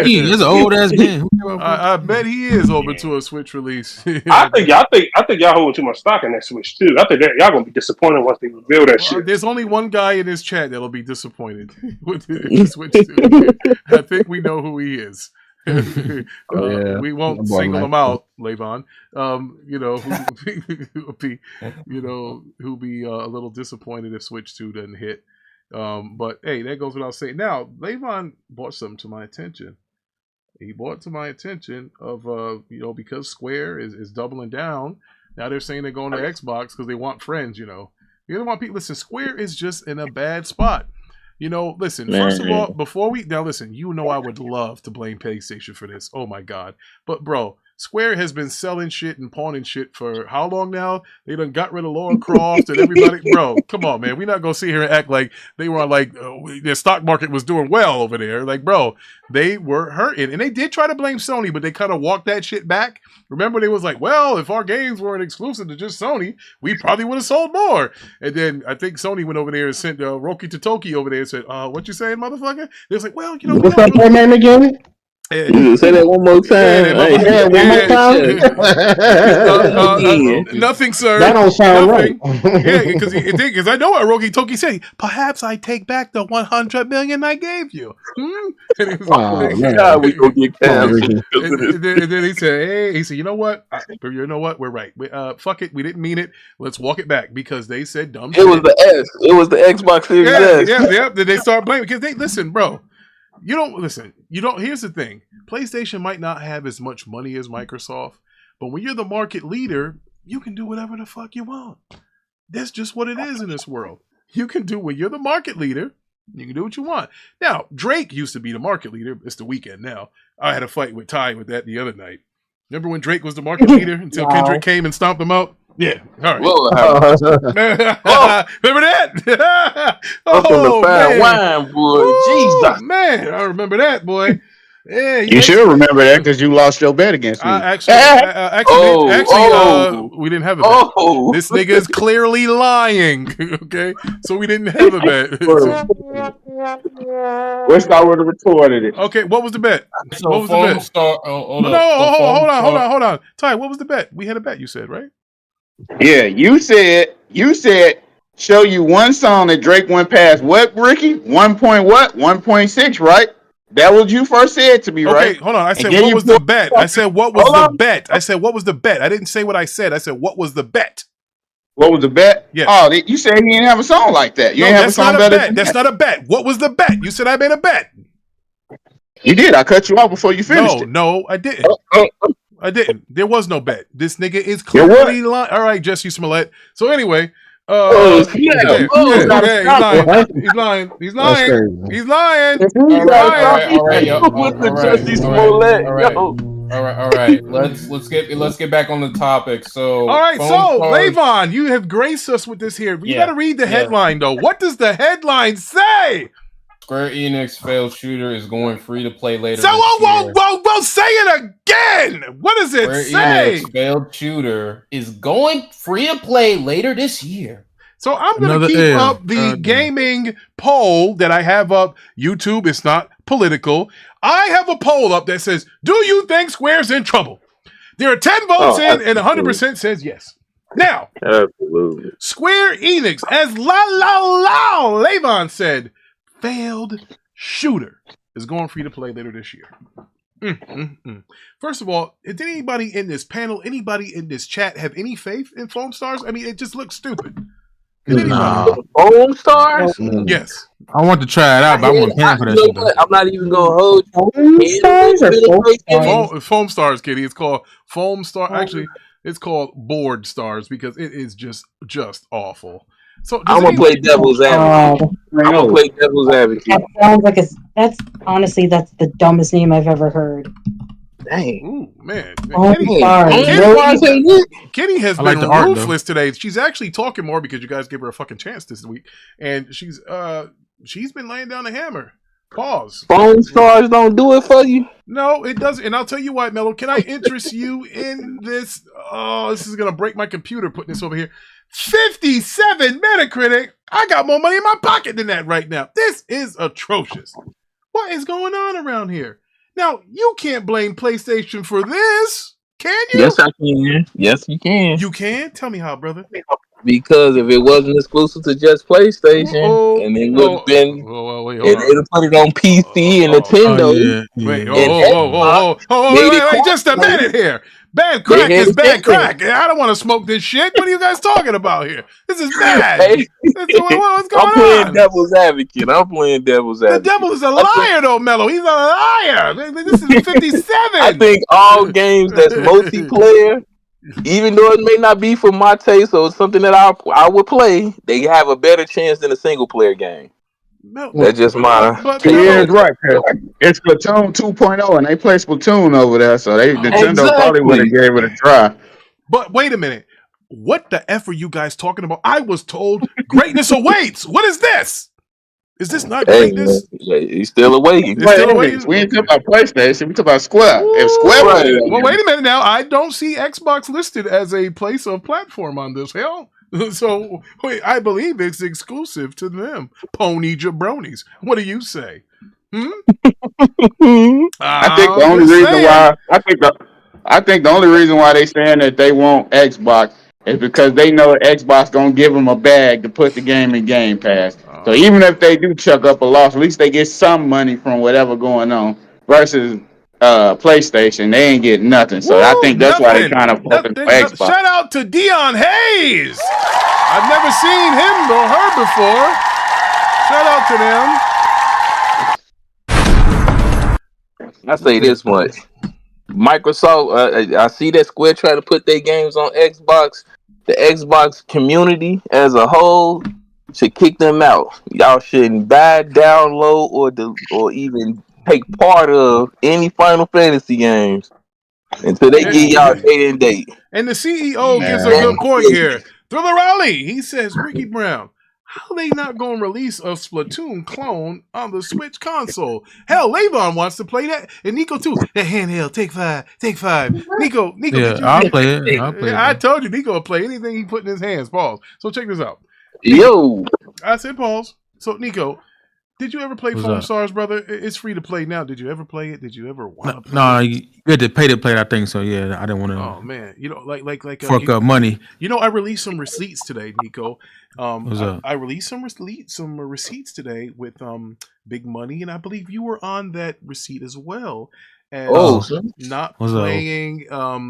he is. It's an old ass game. I bet he is open to a Switch release. I think y'all holding too much stock in that Switch too. I think y'all gonna be disappointed once they reveal that shit. There's only one guy in this chat that'll be disappointed with the Switch 2. I think we know who he is. We won't single him out, Levon. Who'll be a little disappointed if Switch 2 doesn't hit. But hey, that goes without saying. Now, Levon brought something to my attention. He brought to my attention of because Square is doubling down. Now they're saying they're going to Xbox because they want friends. You don't want people. Listen, Square is just in a bad spot. Listen, first of all, listen, I would love to blame PlayStation for this. Oh my God. But bro, Square has been selling shit and pawning shit for how long now? They done got rid of Laura Croft and everybody. Bro, come on, man. We're not going to sit here and act like they were like, their stock market was doing well over there. Like, bro, they were hurting. And they did try to blame Sony, but they kind of walked that shit back. Remember, they was like, well, if our games weren't exclusive to just Sony, we probably would have sold more. And then I think Sony went over there and sent Roki Totoki over there and said, what you saying, motherfucker? They was like, well, what's that name again? Say that one more time. One more time. Nothing, sir. That don't sound right. Yeah, because I know what Roki Toki said. Perhaps I take back the $100 million I gave you. And we gonna get canceled. And then he said, you know what? We're right. Fuck it. We didn't mean it. Let's walk it back because they said dumb shit. It was the S. It was the Xbox Series S. Yeah. Then they start blaming because they listen, bro. You don't. Here's the thing. PlayStation might not have as much money as Microsoft, but when you're the market leader, you can do whatever the fuck you want. That's just what it is in this world. You can do when you're the market leader, you can do what you want. Now, Drake used to be the market leader. It's the weekend now. I had a fight with Ty with that the other night. Remember when Drake was the market leader until Kendrick came and stomped him out? Yeah. All right. Remember that? Wine, boy. Jesus. Man, I remember that, boy. Yeah, you should remember that because you lost your bet against me. Actually, we didn't have a bet. This nigga is clearly lying. Okay, so we didn't have a bet. Wish I would have recorded it. Okay, what was the bet? So what was the bet? Hold on. Ty, what was the bet? We had a bet. You said, right? Yeah, you said show you one song that Drake went past what, Ricky? 1.6, right? That was you first said to me, Okay, right? hold on. I said, what was the bet? I said, what was the bet? I said, what was the bet? I didn't say what I said. I said, what was the bet? What was the bet? Yes. Oh, you said he didn't have a song like that. You ain't have a song better than That's that. not a bet. What was the bet? You said I made a bet. You did. I cut you off before you finished it. No, I didn't. I didn't. There was no bet. This nigga is clearly lying. All right, Jesse Smollett. So anyway, he's lying. He's lying. He's lying. He's lying. All right. Let's get back on the topic. So, all right. So, Levon, you have graced us with this here. You got to read the headline though. What does the headline say? Square Enix failed shooter is going free to play later. So, whoa, say it again. What does it say? Square Enix failed shooter is going free to play later this year. So I'm going to keep up the gaming poll that I have up. YouTube, it's not political. I have a poll up that says, do you think Square's in trouble? There are 10 votes in and 100% says yes. Now, absolutely. Square Enix, as Levon said, failed shooter is going free to play later this year. First of all, did anybody in this panel, anybody in this chat have any faith in Foamstars? I mean, it just looks stupid. Foamstars? Yes. I want to try it out, but I want to pay for that shit. I'm not even gonna hold Foamstars, Kitty. It's called Foamstar. Actually, it's called Board Stars because it is just awful. So I'm gonna play devil's advocate. I'm gonna play devil's advocate. That sounds like that's honestly the dumbest name I've ever heard. Dang. Ooh, man. Kitty has been ruthless today. She's actually talking more because you guys gave her a fucking chance this week, and she's been laying down the hammer. Pause. Foamstars don't do it for you. No, it doesn't. And I'll tell you why, Mello. Can I interest you in this? Oh, this is gonna break my computer putting this over here. 57 Metacritic. I got more money in my pocket than that right now. This is atrocious. What is going on around here? Now, you can't blame PlayStation for this, can you? Yes, I can. Yes, you can. You can? Tell me how, brother. Because if it wasn't exclusive to just PlayStation, and it would have been, and they'd have put it on PC and Nintendo. Wait, just a minute here. Bad crack is bad crack. I don't want to smoke this shit. What are you guys talking about here? This is bad. What's going on? I'm playing devil's advocate. The devil is a liar, though, Mello. He's a liar. This is 57. I think all games that's multiplayer, even though it may not be for my taste or something that I would play, they have a better chance than a single player game. No, that's just my. Yeah, right. It's Splatoon 2.0, and they play Splatoon over there, so Nintendo probably would have gave it a try. But wait a minute, what the F are you guys talking about? I was told greatness awaits. What is this? Is this not greatness? He's still awaiting. We ain't talking about PlayStation. We talking about Square. If Square, well, wait a minute now. I don't see Xbox listed as a place of platform on this. Hell. So, wait, I believe it's exclusive to them. Pony jabronis. What do you say? I think the only reason why the only reason why they saying that they want Xbox is because they know Xbox gonna give them a bag to put the game in Game Pass. So even if they do chuck up a loss, at least they get some money from whatever going on. Versus PlayStation, they ain't getting nothing. So I think that's why they're trying to focus on Xbox. Shout out to Dion Hayes. I've never seen him or her before. Shout out to them. I say this much. Microsoft, I see that Square trying to put their games on Xbox. The Xbox community as a whole should kick them out. Y'all shouldn't buy, download, or even take part of any Final Fantasy games until they get y'all date and date. And the CEO gives a good point here. Thriller Raleigh, he says, Ricky Brown, how are they not going to release a Splatoon clone on the Switch console? Hell, Levon wants to play that. And Nico, too. That handheld, take five. Nico. Yeah, I'll play it. I told you, Nico will play anything he put in his hands. Pause. So check this out. Yo. I said pause. So, Nico, did you ever play Foamstars, brother? It's free to play now. Did you ever play it? Did you ever want to play it? No, you had to pay to play it, I think so. Yeah, I didn't want to. Oh man, you know, like fork up money. You know, I released some receipts today, Nico, I released some receipts today with Big Money, and I believe you were on that receipt as well. As not playing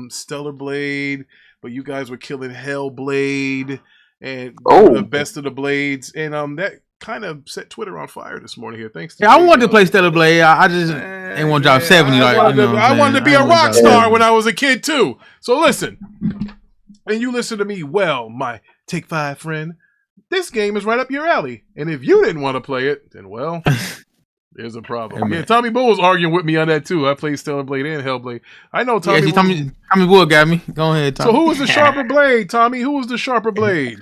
Stellar Blade, but you guys were killing Hellblade and the best of the blades, and that kind of set Twitter on fire this morning here. Thanks to I wanted to play Stellar Blade. I just ain't want to drop 70. I wanted to be a rock star when I was a kid too. So listen, and you listen to me well, my Take 5 friend. This game is right up your alley, and if you didn't want to play it, then well, there's a problem. Yeah, Tommy Bull was arguing with me on that too. I played Stellar Blade and Hellblade. I know Tommy. Tommy Bull got me. Go ahead, Tommy. So who was the sharper blade, Tommy? Who was the sharper blade?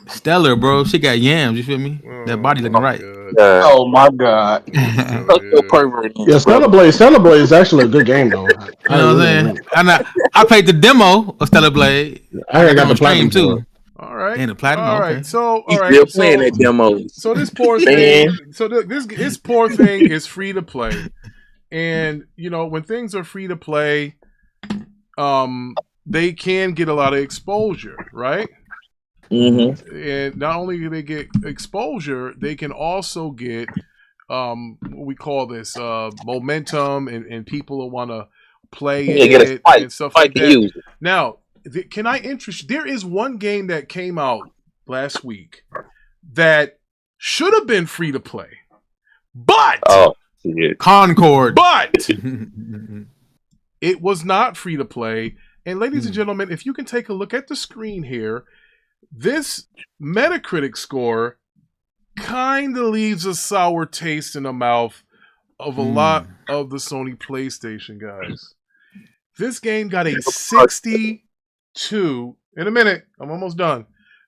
Stellar, bro. She got yams. You feel me? That body looking right. Oh my god. Yeah, Stellar Blade is actually a good game though. You know what I'm saying? And I played the demo of Stellar Blade. I got the platinum too. All right. And the platinum. All right. Okay. So all right. Still playing that demo. So this poor thing. So this poor thing is free to play, and you know when things are free to play, they can get a lot of exposure, right? Mm-hmm. And not only do they get exposure, they can also get what we call this momentum, and people will want to play it and stuff like that. Now, can I interest? There is one game that came out last week that should have been free to play, but Concord, but it was not free to play. And ladies and gentlemen, if you can take a look at the screen here, this Metacritic score kind of leaves a sour taste in the mouth of a lot of the Sony PlayStation guys. This game got a 62. In a minute, I'm almost done.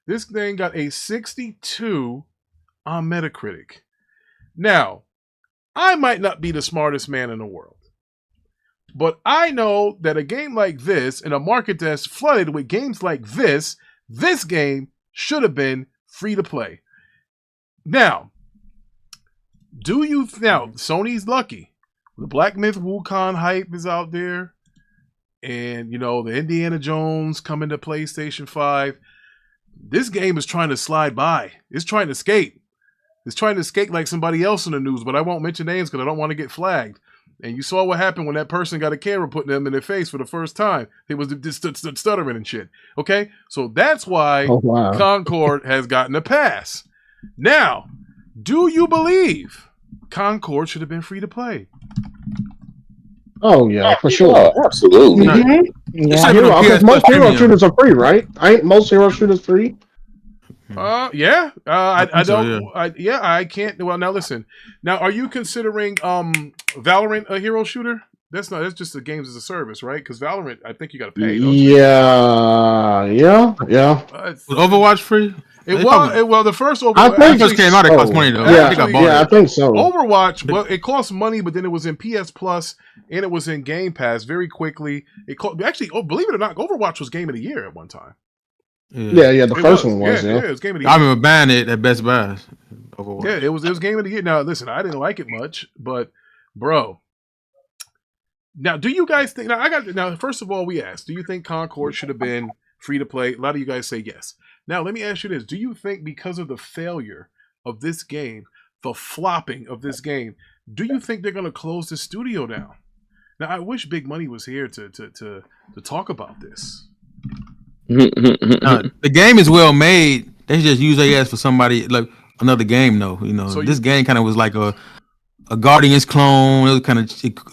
This thing got a 62 on Metacritic. Now, I might not be the smartest man in the world, but I know that a game like this, in a market that's flooded with games like this game should have been free to play. Now, Sony's lucky. The Black Myth Wukong hype is out there. And, you know, the Indiana Jones coming to PlayStation 5. This game is trying to slide by. It's trying to skate. It's trying to skate like somebody else in the news, but I won't mention names because I don't want to get flagged. And you saw what happened when that person got a camera put them in their face for the first time. It was just stuttering and shit. Okay? So that's why Concord has gotten a pass. Now, do you believe Concord should have been free to play? Oh yeah, for sure. Absolutely. Mm-hmm. Yeah, most hero shooters are free, right? Ain't most hero shooters free? Yeah. I don't. So, I can't. Well, now listen. Now, are you considering Valorant a hero shooter? That's not. That's just the games as a service, right? Because Valorant, I think you got to pay. Yeah. Was Overwatch free? Well, the first Overwatch. I think first came out, it cost money though. I think so. Overwatch, well, it cost money, but then it was in PS Plus and it was in Game Pass very quickly. Believe it or not, Overwatch was Game of the Year at one time. Yeah. The first one was. Yeah, it was Game of the Year. I remember buying it at Best Buy. Overwatch. Yeah, it was Game of the Year. Now, listen, I didn't like it much, but bro. Now, do you guys think? Now, first of all, we asked, do you think Concord should have been free to play? A lot of you guys say yes. Now, let me ask you this. Do you think because of the failure of this game, the flopping of this game, do you think they're going to close the studio down? Now, I wish Big Money was here to talk about this. The game is well made. They should just use their ass for somebody, like another game, though. You know, so this game kind of was like a Guardians clone. It was kind of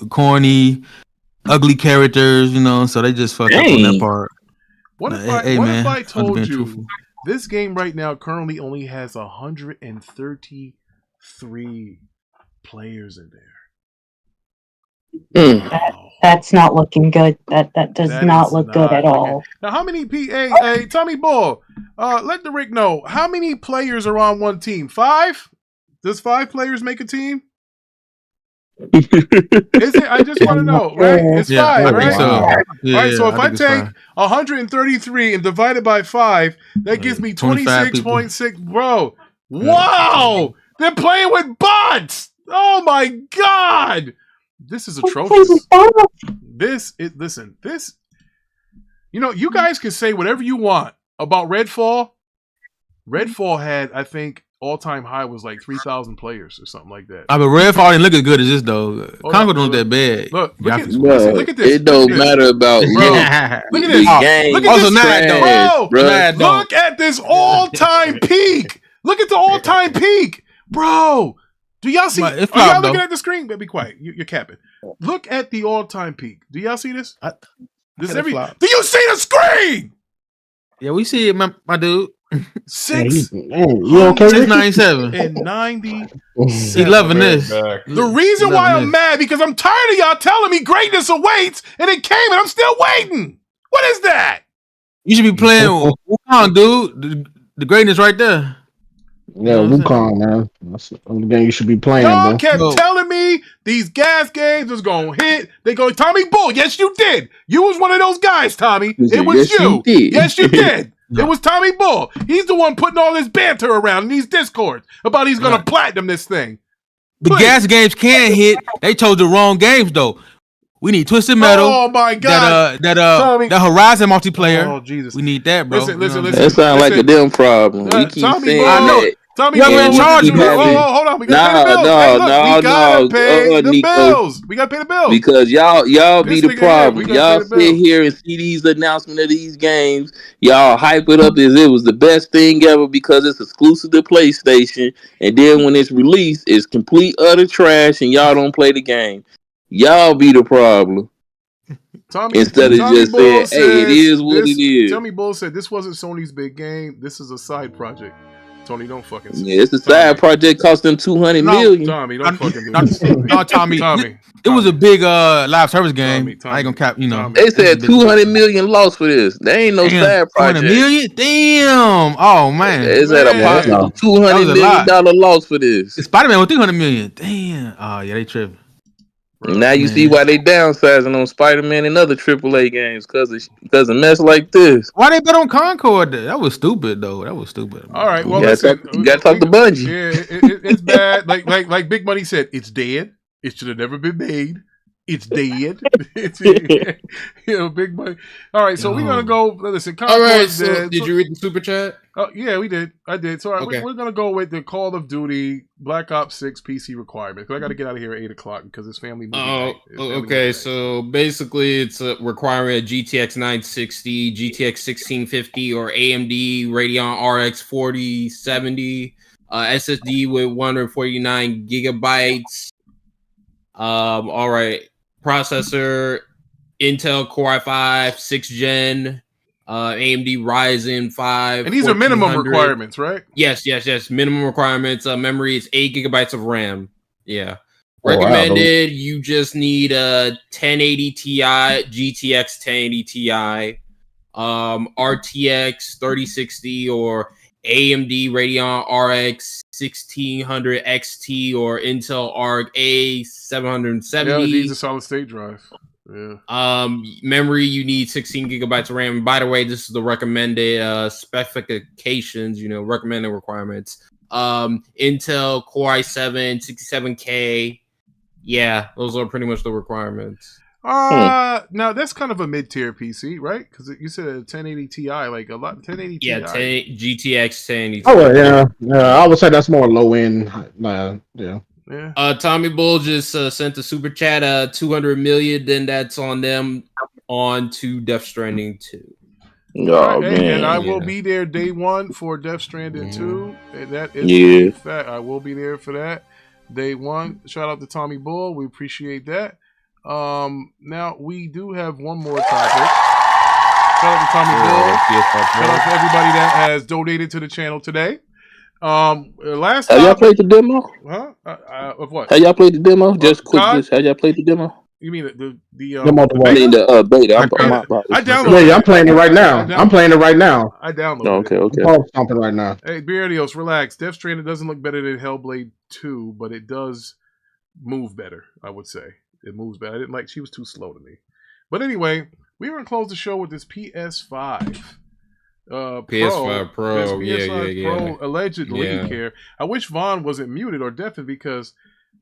corny, ugly characters, you know, so they just fucked up on that part. What if I told you this game right now currently only has 133 players in there? That's not looking good. That does not look good at all. Now, how many hey, Tommy Bull, let the Rick know, how many players are on one team? 5? Does 5 players make a team? Is it? I just want to know, right? It's 5, right? So. Yeah, all right, so if I take 133 and divide it by 5, that gives me 26.6. Bro, wow! They're playing with bots! Oh my god! This is atrocious. Listen, you know, you guys can say whatever you want about Redfall. Redfall had, I think, all-time high was like 3,000 players or something like that. I mean, Redfall didn't look as good as this though. Concord wasn't that bad. Look at this. It don't matter about bro. Look at this. this. Look at this, Trash, bro. Look at this all-time peak. Look at the all-time peak, bro. Do y'all see? Are y'all looking at the screen? Be quiet. You're capping. Look at the all-time peak. Do y'all see this? Do you see the screen? Yeah, we see it, my dude. 697 and 90. He loving this. The reason why I'm mad because I'm tired of y'all telling me greatness awaits, and it came, and I'm still waiting. What is that? You should be playing Wukong, dude. The greatness right there. Yeah, Wukong, man. That's the game you should be playing. Y'all kept telling me these gas games was gonna hit. They go, Tommy Bull. Yes, you did. You was one of those guys, Tommy. It was you. Yes, you did. It was Tommy Bull. He's the one putting all this banter around in these discords about he's gonna platinum this thing. The gas games can hit. They chose the wrong games though. We need Twisted Metal. Oh my god! That Horizon multiplayer. Oh Jesus! We need that, bro. Listen. That sounds like a them problem. We keep Tommy saying Bull, that. I know. Tommy Bull in charge. Hold on. We gotta pay the bills. We gotta pay the bills. Because y'all be the problem. Y'all sit here and see these announcements of these games. Y'all hype it up as it was the best thing ever because it's exclusive to PlayStation. And then when it's released, it's complete utter trash and y'all don't play the game. Y'all be the problem. Instead of just saying, hey, it is what it is. Tommy Bull said this wasn't Sony's big game. This is a side project. Tony, don't fucking say it's a side project costing $200 million. Tommy, don't fucking do No, Tommy. It was a big live service game. I ain't gonna cap, They said $200 million lost for this. There ain't no side project. $200 million? Damn. Oh man. It's at a possible $200 million loss for this. Spider-Man with $300 million. Damn. Oh yeah, they tripping. Now you see why they downsizing on Spider-Man and other AAA games because of mess like this. Why they bet on Concord? That was stupid though. All right, well, you gotta talk to Bungie. Yeah, it's bad. Like Big Money said, it's dead. It should have never been made. It's dead. Big Money. All right, so we're gonna go. Listen, all right. So did you read the super chat? Oh yeah, we did. I did. So we're gonna go with the Call of Duty Black Ops 6 PC requirement because I got to get out of here at 8:00 because it's family movie. Okay. So basically, it's requiring a GTX 960, GTX 1650, or AMD Radeon RX 4070, SSD with 149 gigabytes. All right. Processor, Intel Core i5, 6th gen, AMD Ryzen 5. And these are minimum requirements, right? Yes. Minimum requirements. Memory is 8 gigabytes of RAM. Yeah. Recommended, you just need a 1080 Ti, GTX 1080 Ti, RTX 3060, or AMD Radeon RX 1600 XT or Intel Arc A770. Yeah, it needs a solid state drive. Yeah. Memory, you need 16 gigabytes of RAM. By the way, this is the recommended specifications, recommended requirements. Intel Core i7 67K. Yeah, those are pretty much the requirements. Now that's kind of a mid-tier PC, right? Because you said a 1080 Ti, like a lot 1080 Ti. Yeah, GTX 1080. Oh yeah. I would say that's more low end. Yeah. Tommy Bull just sent a super chat. $200 million. Then that's on them. On to Death Stranding 2. Oh man! And I will be there day one for Death Stranding 2. And that is a fact. I will be there for that day one. Shout out to Tommy Bull. We appreciate that. Now we do have one more topic. Shout out to Tommy Bull. Shout out to everybody that has donated to the channel today. Last have y'all played the demo? Huh? Of what? Have y'all played the demo? Just quick, have y'all played the demo? You mean the demo? I mean the beta. I downloaded. Yeah, I'm playing it right now. I'm playing it right now. I downloaded. Okay. I'm stomping right now. Hey, Beardios, relax. Death Stranding doesn't look better than Hellblade 2, but it does move better. I would say. It moves better. I didn't like. She was too slow to me. But anyway, we're gonna close the show with this PS5. PS5 Pro. PS5 Pro allegedly here. I wish Vaughn wasn't muted or deafened because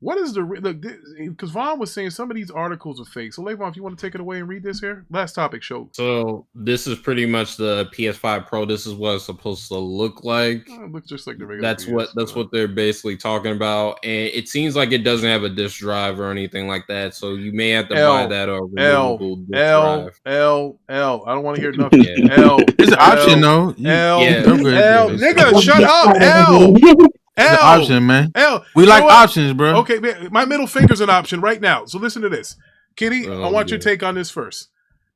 What is the look? Because Vaughn was saying some of these articles are fake. So, Levon, if you want to take it away and read this here, last topic show. So this is pretty much the PS5 Pro. This is what it's supposed to look like. It looks just like the regular. That's what they're basically talking about, and it seems like it doesn't have a disk drive or anything like that. So you may have to buy that or removable disk drive. I don't want to hear nothing. It's an option though. Nigga, shut up. It's an option, man. We like options, bro. Okay, man, my middle finger's an option right now. So listen to this. Kitty, I want your take on this first.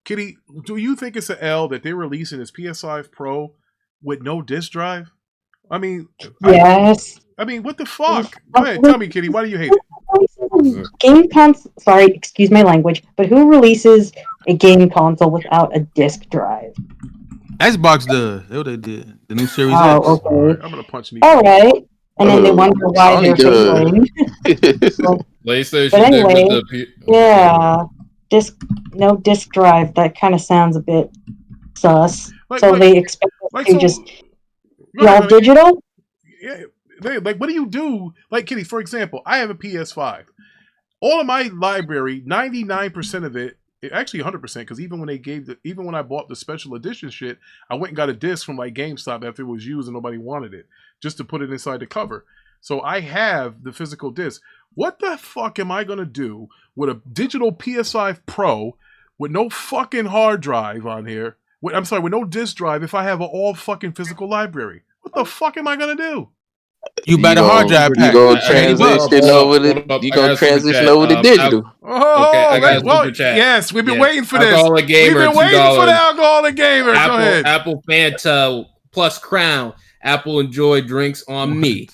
Kitty, do you think it's an L that they're releasing this PS5 Pro with no disk drive? I mean, yes. I mean, what the fuck? Go ahead, tell me, Kitty, why do you hate it? Game console. Sorry, excuse my language, but who releases a game console without a disk drive? Xbox does. That's what they did. The new Series X. Okay. I'm gonna punch these. All right. And then they wonder why they're failing. PlayStation. But anyway, yeah, no disk drive. That kind of sounds a bit sus. They expect us to just be all digital. Yeah, like what do you do? Like Kitty, for example, I have a PS5. All of my library, 99% of it, actually 100%, because even when I bought the special edition shit, I went and got a disc from like GameStop after it was used and nobody wanted it, just to put it inside the cover. So I have the physical disc. What the fuck am I gonna do with a digital PS5 Pro with no fucking hard drive on here? With no disc drive if I have an all fucking physical library? What the fuck am I gonna do? You buy the hard drive pack. You gonna transition over to digital. Yes, we've been waiting for this. Alcoholic Gamer, we've been waiting for the Alcoholic Gamer. Go ahead. Apple Fanta plus Crown. Apple Enjoy drinks on me.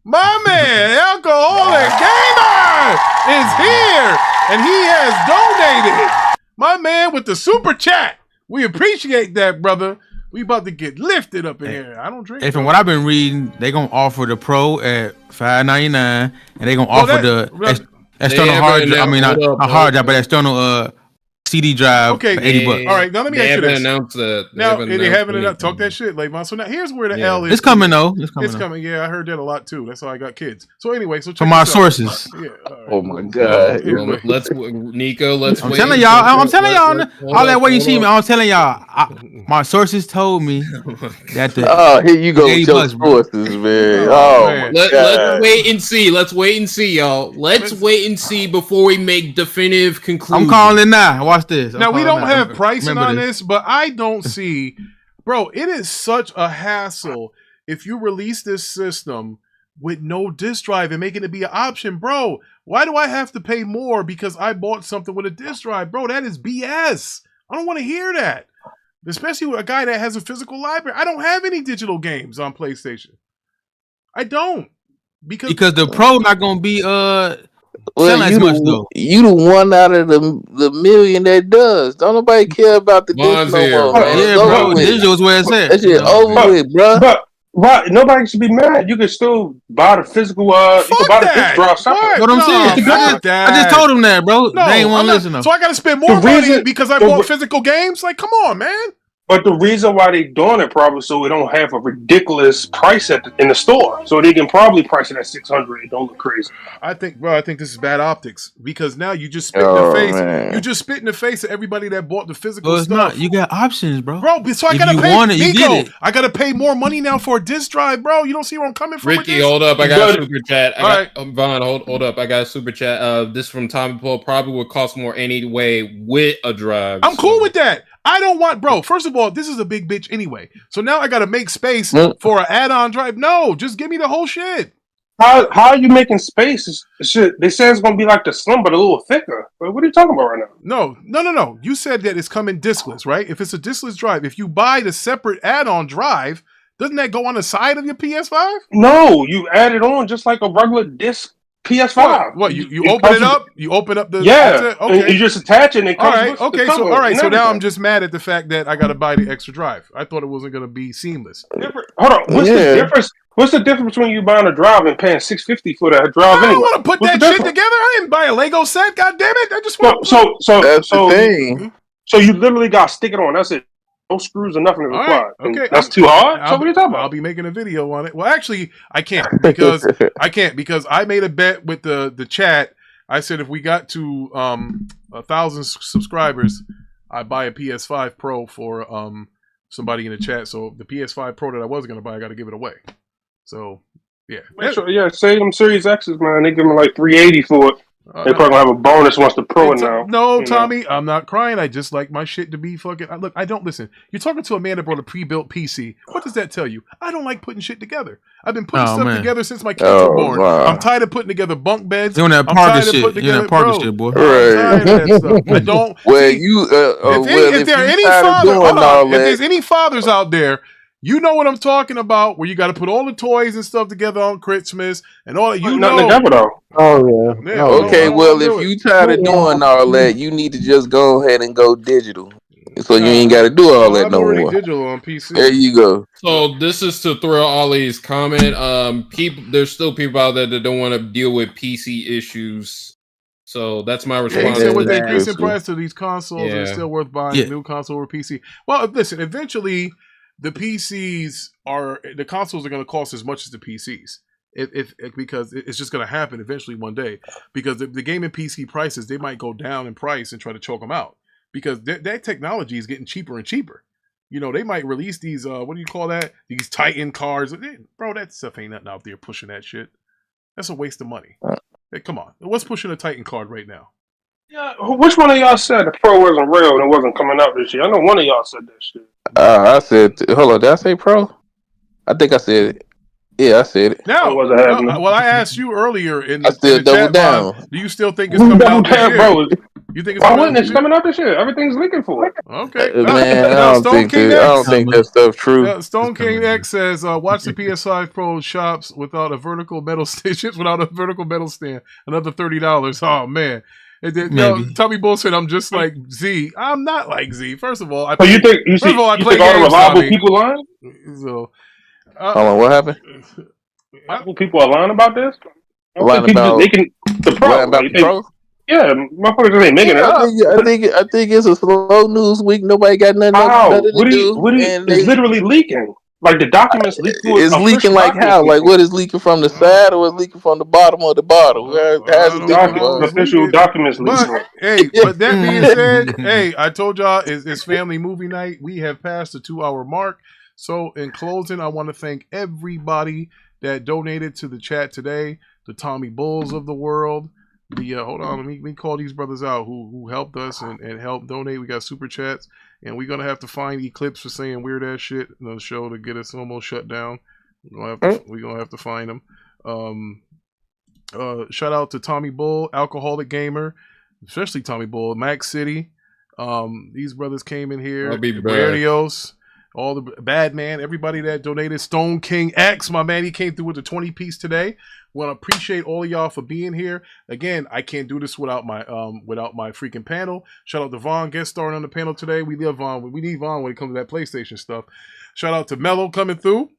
My man, Alcoholic Gamer is here, and he has donated. My man with the super chat. We appreciate that, brother. We about to get lifted up in here. I don't drink. Hey, from what I've been reading, they gonna offer the Pro at $5.99, and they gonna offer the external hard drive. I mean, not a hard drive, but external CD drive for $80. All right, now let me ask you this. Announced that. They haven't announced. Talk that shit, Levon. So now here's where the L is. It's coming though. It's coming. Yeah, I heard that a lot too. That's how I got kids. So anyway, so check from our sources. Yeah. Oh my god. Let's Nico. I'm telling y'all. I'm telling y'all. All that way you see me. I'm telling y'all. My sources told me that the. Here you go with your sources, man. Let's wait and see. Let's wait and see, y'all. Let's wait and see before we make definitive conclusions. I'm calling it now. Watch this. Now we don't have pricing on this, but I don't see, bro. It is such a hassle if you release this system with no disk drive and making it be an option, bro. Why do I have to pay more because I bought something with a disk drive, bro? That is BS. I don't want to hear that, especially with a guy that has a physical library. I don't have any digital games on PlayStation. I don't because the Pro not gonna be you the one out of the million that does. Don't nobody care about the digital no more. Yeah, bro. Digital is where it's at. That shit over with, bro. But nobody should be mad. You can still buy the physical. You can buy the disc drive. What I'm saying, I just told him that, bro. No, they ain't want to listen. So I got to spend more money because I bought physical games. Like, come on, man. But the reason why they doing it probably so we don't have a ridiculous price in the store, so they can probably price it at $600. It don't look crazy. I think this is bad optics because now you just spit in the face. Man. You just spit in the face of everybody that bought the physical stuff. Not. You got options, bro. So I gotta pay. Nico, I gotta pay more money now for a disc drive, bro. You don't see where I'm coming from. Ricky, hold up. I got a super chat. Vaughn, hold up. I got a super chat. This from Tommy Paul probably would cost more anyway with a drive. I'm cool with that. I don't want, bro. First of all, this is a big bitch anyway. So now I got to make space for an add-on drive. No, just give me the whole shit. How are you making space? Shit, they say it's gonna be like the Slim, but a little thicker. But what are you talking about right now? No. You said that it's coming diskless, right? If it's a diskless drive, if you buy the separate add-on drive, doesn't that go on the side of your PS5? No, you add it on just like a regular disc. PS5. What you open it up? You open up the Okay. You just attach it and it comes all right. So now I'm just mad at the fact that I got to buy the extra drive. I thought it wasn't going to be seamless. Hold on. What's the difference? What's the difference between you buying a drive and paying $650 for that drive? I don't want to put that shit together. I didn't buy a Lego set. God damn it! I just want. So that's the thing. So you literally got to stick it on. That's it. No screws or nothing is All required. right, okay, That's too hard. So what are you talking about? I'll be making a video on it. Well, actually, I can't because I made a bet with the chat. I said if we got to 1,000 subscribers, I buy a PS5 Pro for somebody in the chat. So the PS5 Pro that I was gonna buy, I got to give it away. So yeah, say them Series X's, man. They give them like $380 for it. They probably gonna have a bonus once the Pro now. No, Tommy, I'm not crying. I just like my shit to be fucking. Look, I don't listen. You're talking to a man that brought a pre-built PC. What does that tell you? I don't like putting shit together. I've been putting stuff together since my kids were born. Wow. I'm tired of putting together bunk beds. Doing that party shit. You know that party shit, boy. I'm tired of that stuff. I don't. Well, if there are any fathers, if there's any fathers out there. You know what I'm talking about, where you got to put all the toys and stuff together on Christmas and all that. You know. Together, though. Oh, yeah. Okay, well, if you tired of doing all that, you need to just go ahead and go digital. So you ain't got to do all that no more. Digital on PC. There you go. So this is to throw Ollie's comment. There's still people out there that don't want to deal with PC issues. So that's my response. Yeah, with the increasing price of these consoles, it's still worth buying a new console or PC. Well, listen, eventually. The consoles are going to cost as much as the PCs, because it's just going to happen eventually one day. Because the gaming PC prices, they might go down in price and try to choke them out, because that technology is getting cheaper and cheaper. You know, they might release these what do you call that? These Titan cards, bro. That stuff ain't nothing out there pushing that shit. That's a waste of money. Hey, come on, what's pushing a Titan card right now? Yeah, which one of y'all said the Pro wasn't real and it wasn't coming out this year? I know one of y'all said that shit. I said, hold on, did I say Pro? I think I said it. Yeah, I said it. No, well, I asked you earlier in the, I still in the chat down. Do you still think it's coming out this year? Bro, you think it's coming out this year? Everything's leaking for it. Okay. Man, I don't think that stuff true. Stone King X says, watch the PS5 Pro shops without a vertical metal stand. Another $30. Oh, man. Tommy Bull said I'm just like Z. I'm not like Z. First of all, I play games. All the reliable people lying? So, hold on, what happened? People are lying about this? Lying about the Pro? Yeah, motherfuckers just ain't making it up. I think it's a slow news week. Nobody got nothing to do. It's literally leaking. Like the documents leak. It's leaking like how? Like what is leaking from the side or is leaking from the bottom of the bottle? Official documents leaking. But that being said, I told y'all it's family movie night. We have passed the 2-hour mark. So in closing, I want to thank everybody that donated to the chat today. The Tommy Bulls of the world. Hold on, let me call these brothers out who helped us and helped donate. We got super chats. And we're gonna have to find Eclipse for saying weird ass shit on the show to get us almost shut down. We're gonna have to find him. Shout out to Tommy Bull, Alcoholic Gamer, especially Tommy Bull, Max City. These brothers came in here. Radios, all the Bad Man, everybody that donated. Stone King X, my man, he came through with a 20-piece today. Want to appreciate all of y'all for being here. Again, I can't do this without my freaking panel. Shout out to Vaughn, guest starring on the panel today. We love Vaughn. We need Vaughn when it comes to that PlayStation stuff. Shout out to Mello coming through.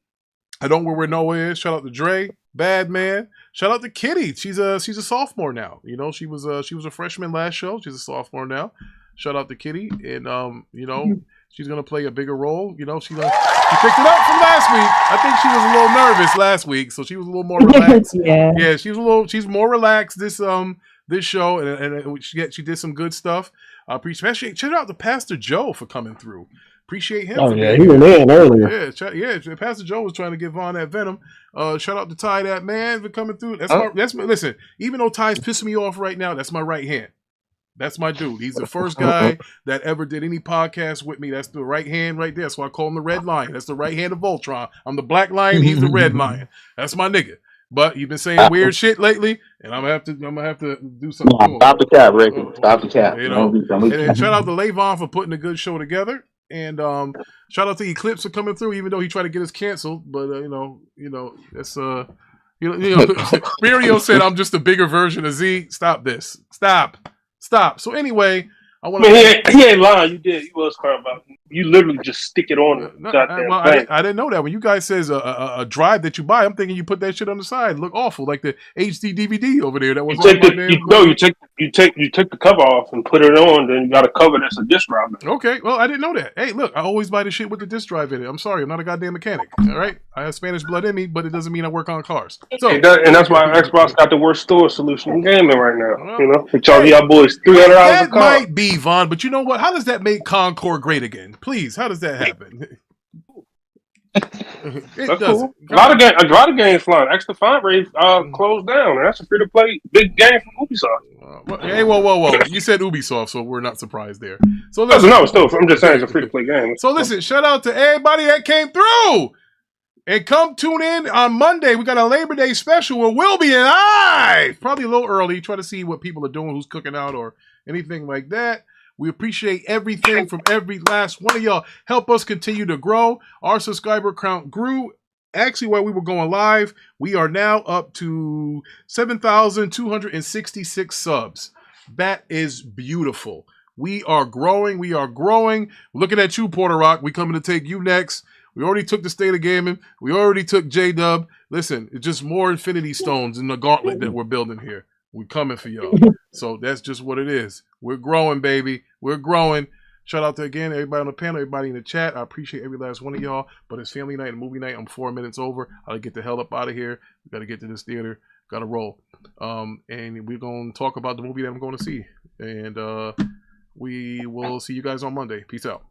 I don't know where Noah is. Shout out to Dre, Bad Man. Shout out to Kitty. She's a sophomore now. You know, she was a freshman last show. She's a sophomore now. Shout out to Kitty, and you know. She's gonna play a bigger role. You know, she picked it up from last week. I think she was a little nervous last week, so she was a little more relaxed. Yeah, she's more relaxed this show, and she did some good stuff. Appreciate shout out to Pastor Joe for coming through. Appreciate him. Oh yeah, he went in earlier. Yeah. Pastor Joe was trying to give Vaughn that venom. Shout out to Ty, that man, for coming through. Listen. Even though Ty's pissing me off right now, that's my right hand. That's my dude. He's the first guy that ever did any podcast with me. That's the right hand right there. That's why I call him the Red Lion. That's the right hand of Voltron. I'm the Black Lion. He's the Red Lion. That's my nigga. But you've been saying weird shit lately, and I'm gonna have to do something. Stop the cap, Rick. Stop the cap. You know. And shout out to Levon for putting a good show together. And shout out to Eclipse for coming through, even though he tried to get us canceled. But that's Mario said I'm just a bigger version of Z. Stop this. Stop. So anyway, I want he ain't lying. You did. You was talking about. You literally just stick it on the goddamn thing. I didn't know that. When you guys says a drive that you buy, I'm thinking you put that shit on the side. Look awful, like the HD DVD over there. That was you take the cover off and put it on. Then you got a cover that's a disc drive. Okay, well I didn't know that. Hey, look, I always buy the shit with the disc drive in it. I'm sorry, I'm not a goddamn mechanic. All right, I have Spanish blood in me, but it doesn't mean I work on cars. So and that's why Xbox got the worst storage solution in gaming right now. You know, they charge y'all boys $300 that a car. might be Vaughn, but you know what? How does that make Concord great again? Please, how does that happen? That's cool. A lot of games flying. Extra Fine Rate closed down. That's a free-to-play big game from Ubisoft. Hey, whoa! You said Ubisoft, so we're not surprised there. So listen, no, still, I'm just saying it's a free-to-play game. So listen, shout out to everybody that came through. And come tune in on Monday. We got a Labor Day special where we'll be live. Probably a little early. Try to see what people are doing, who's cooking out or anything like that. We appreciate everything from every last one of y'all. Help us continue to grow. Our subscriber count grew. Actually, while we were going live, we are now up to 7,266 subs. That is beautiful. We are growing. We are growing. Looking at you, Porter Rock. We coming to take you next. We already took the State of Gaming. We already took J-Dub. Listen, it's just more Infinity Stones in the gauntlet that we're building here. We're coming for y'all. So that's just what it is. We're growing, baby. We're growing. Shout out to, again, everybody on the panel, everybody in the chat. I appreciate every last one of y'all. But it's family night and movie night. I'm 4 minutes over. I gotta get the hell up out of here. We got to get to this theater. Got to roll. And we're going to talk about the movie that I'm going to see. And we will see you guys on Monday. Peace out.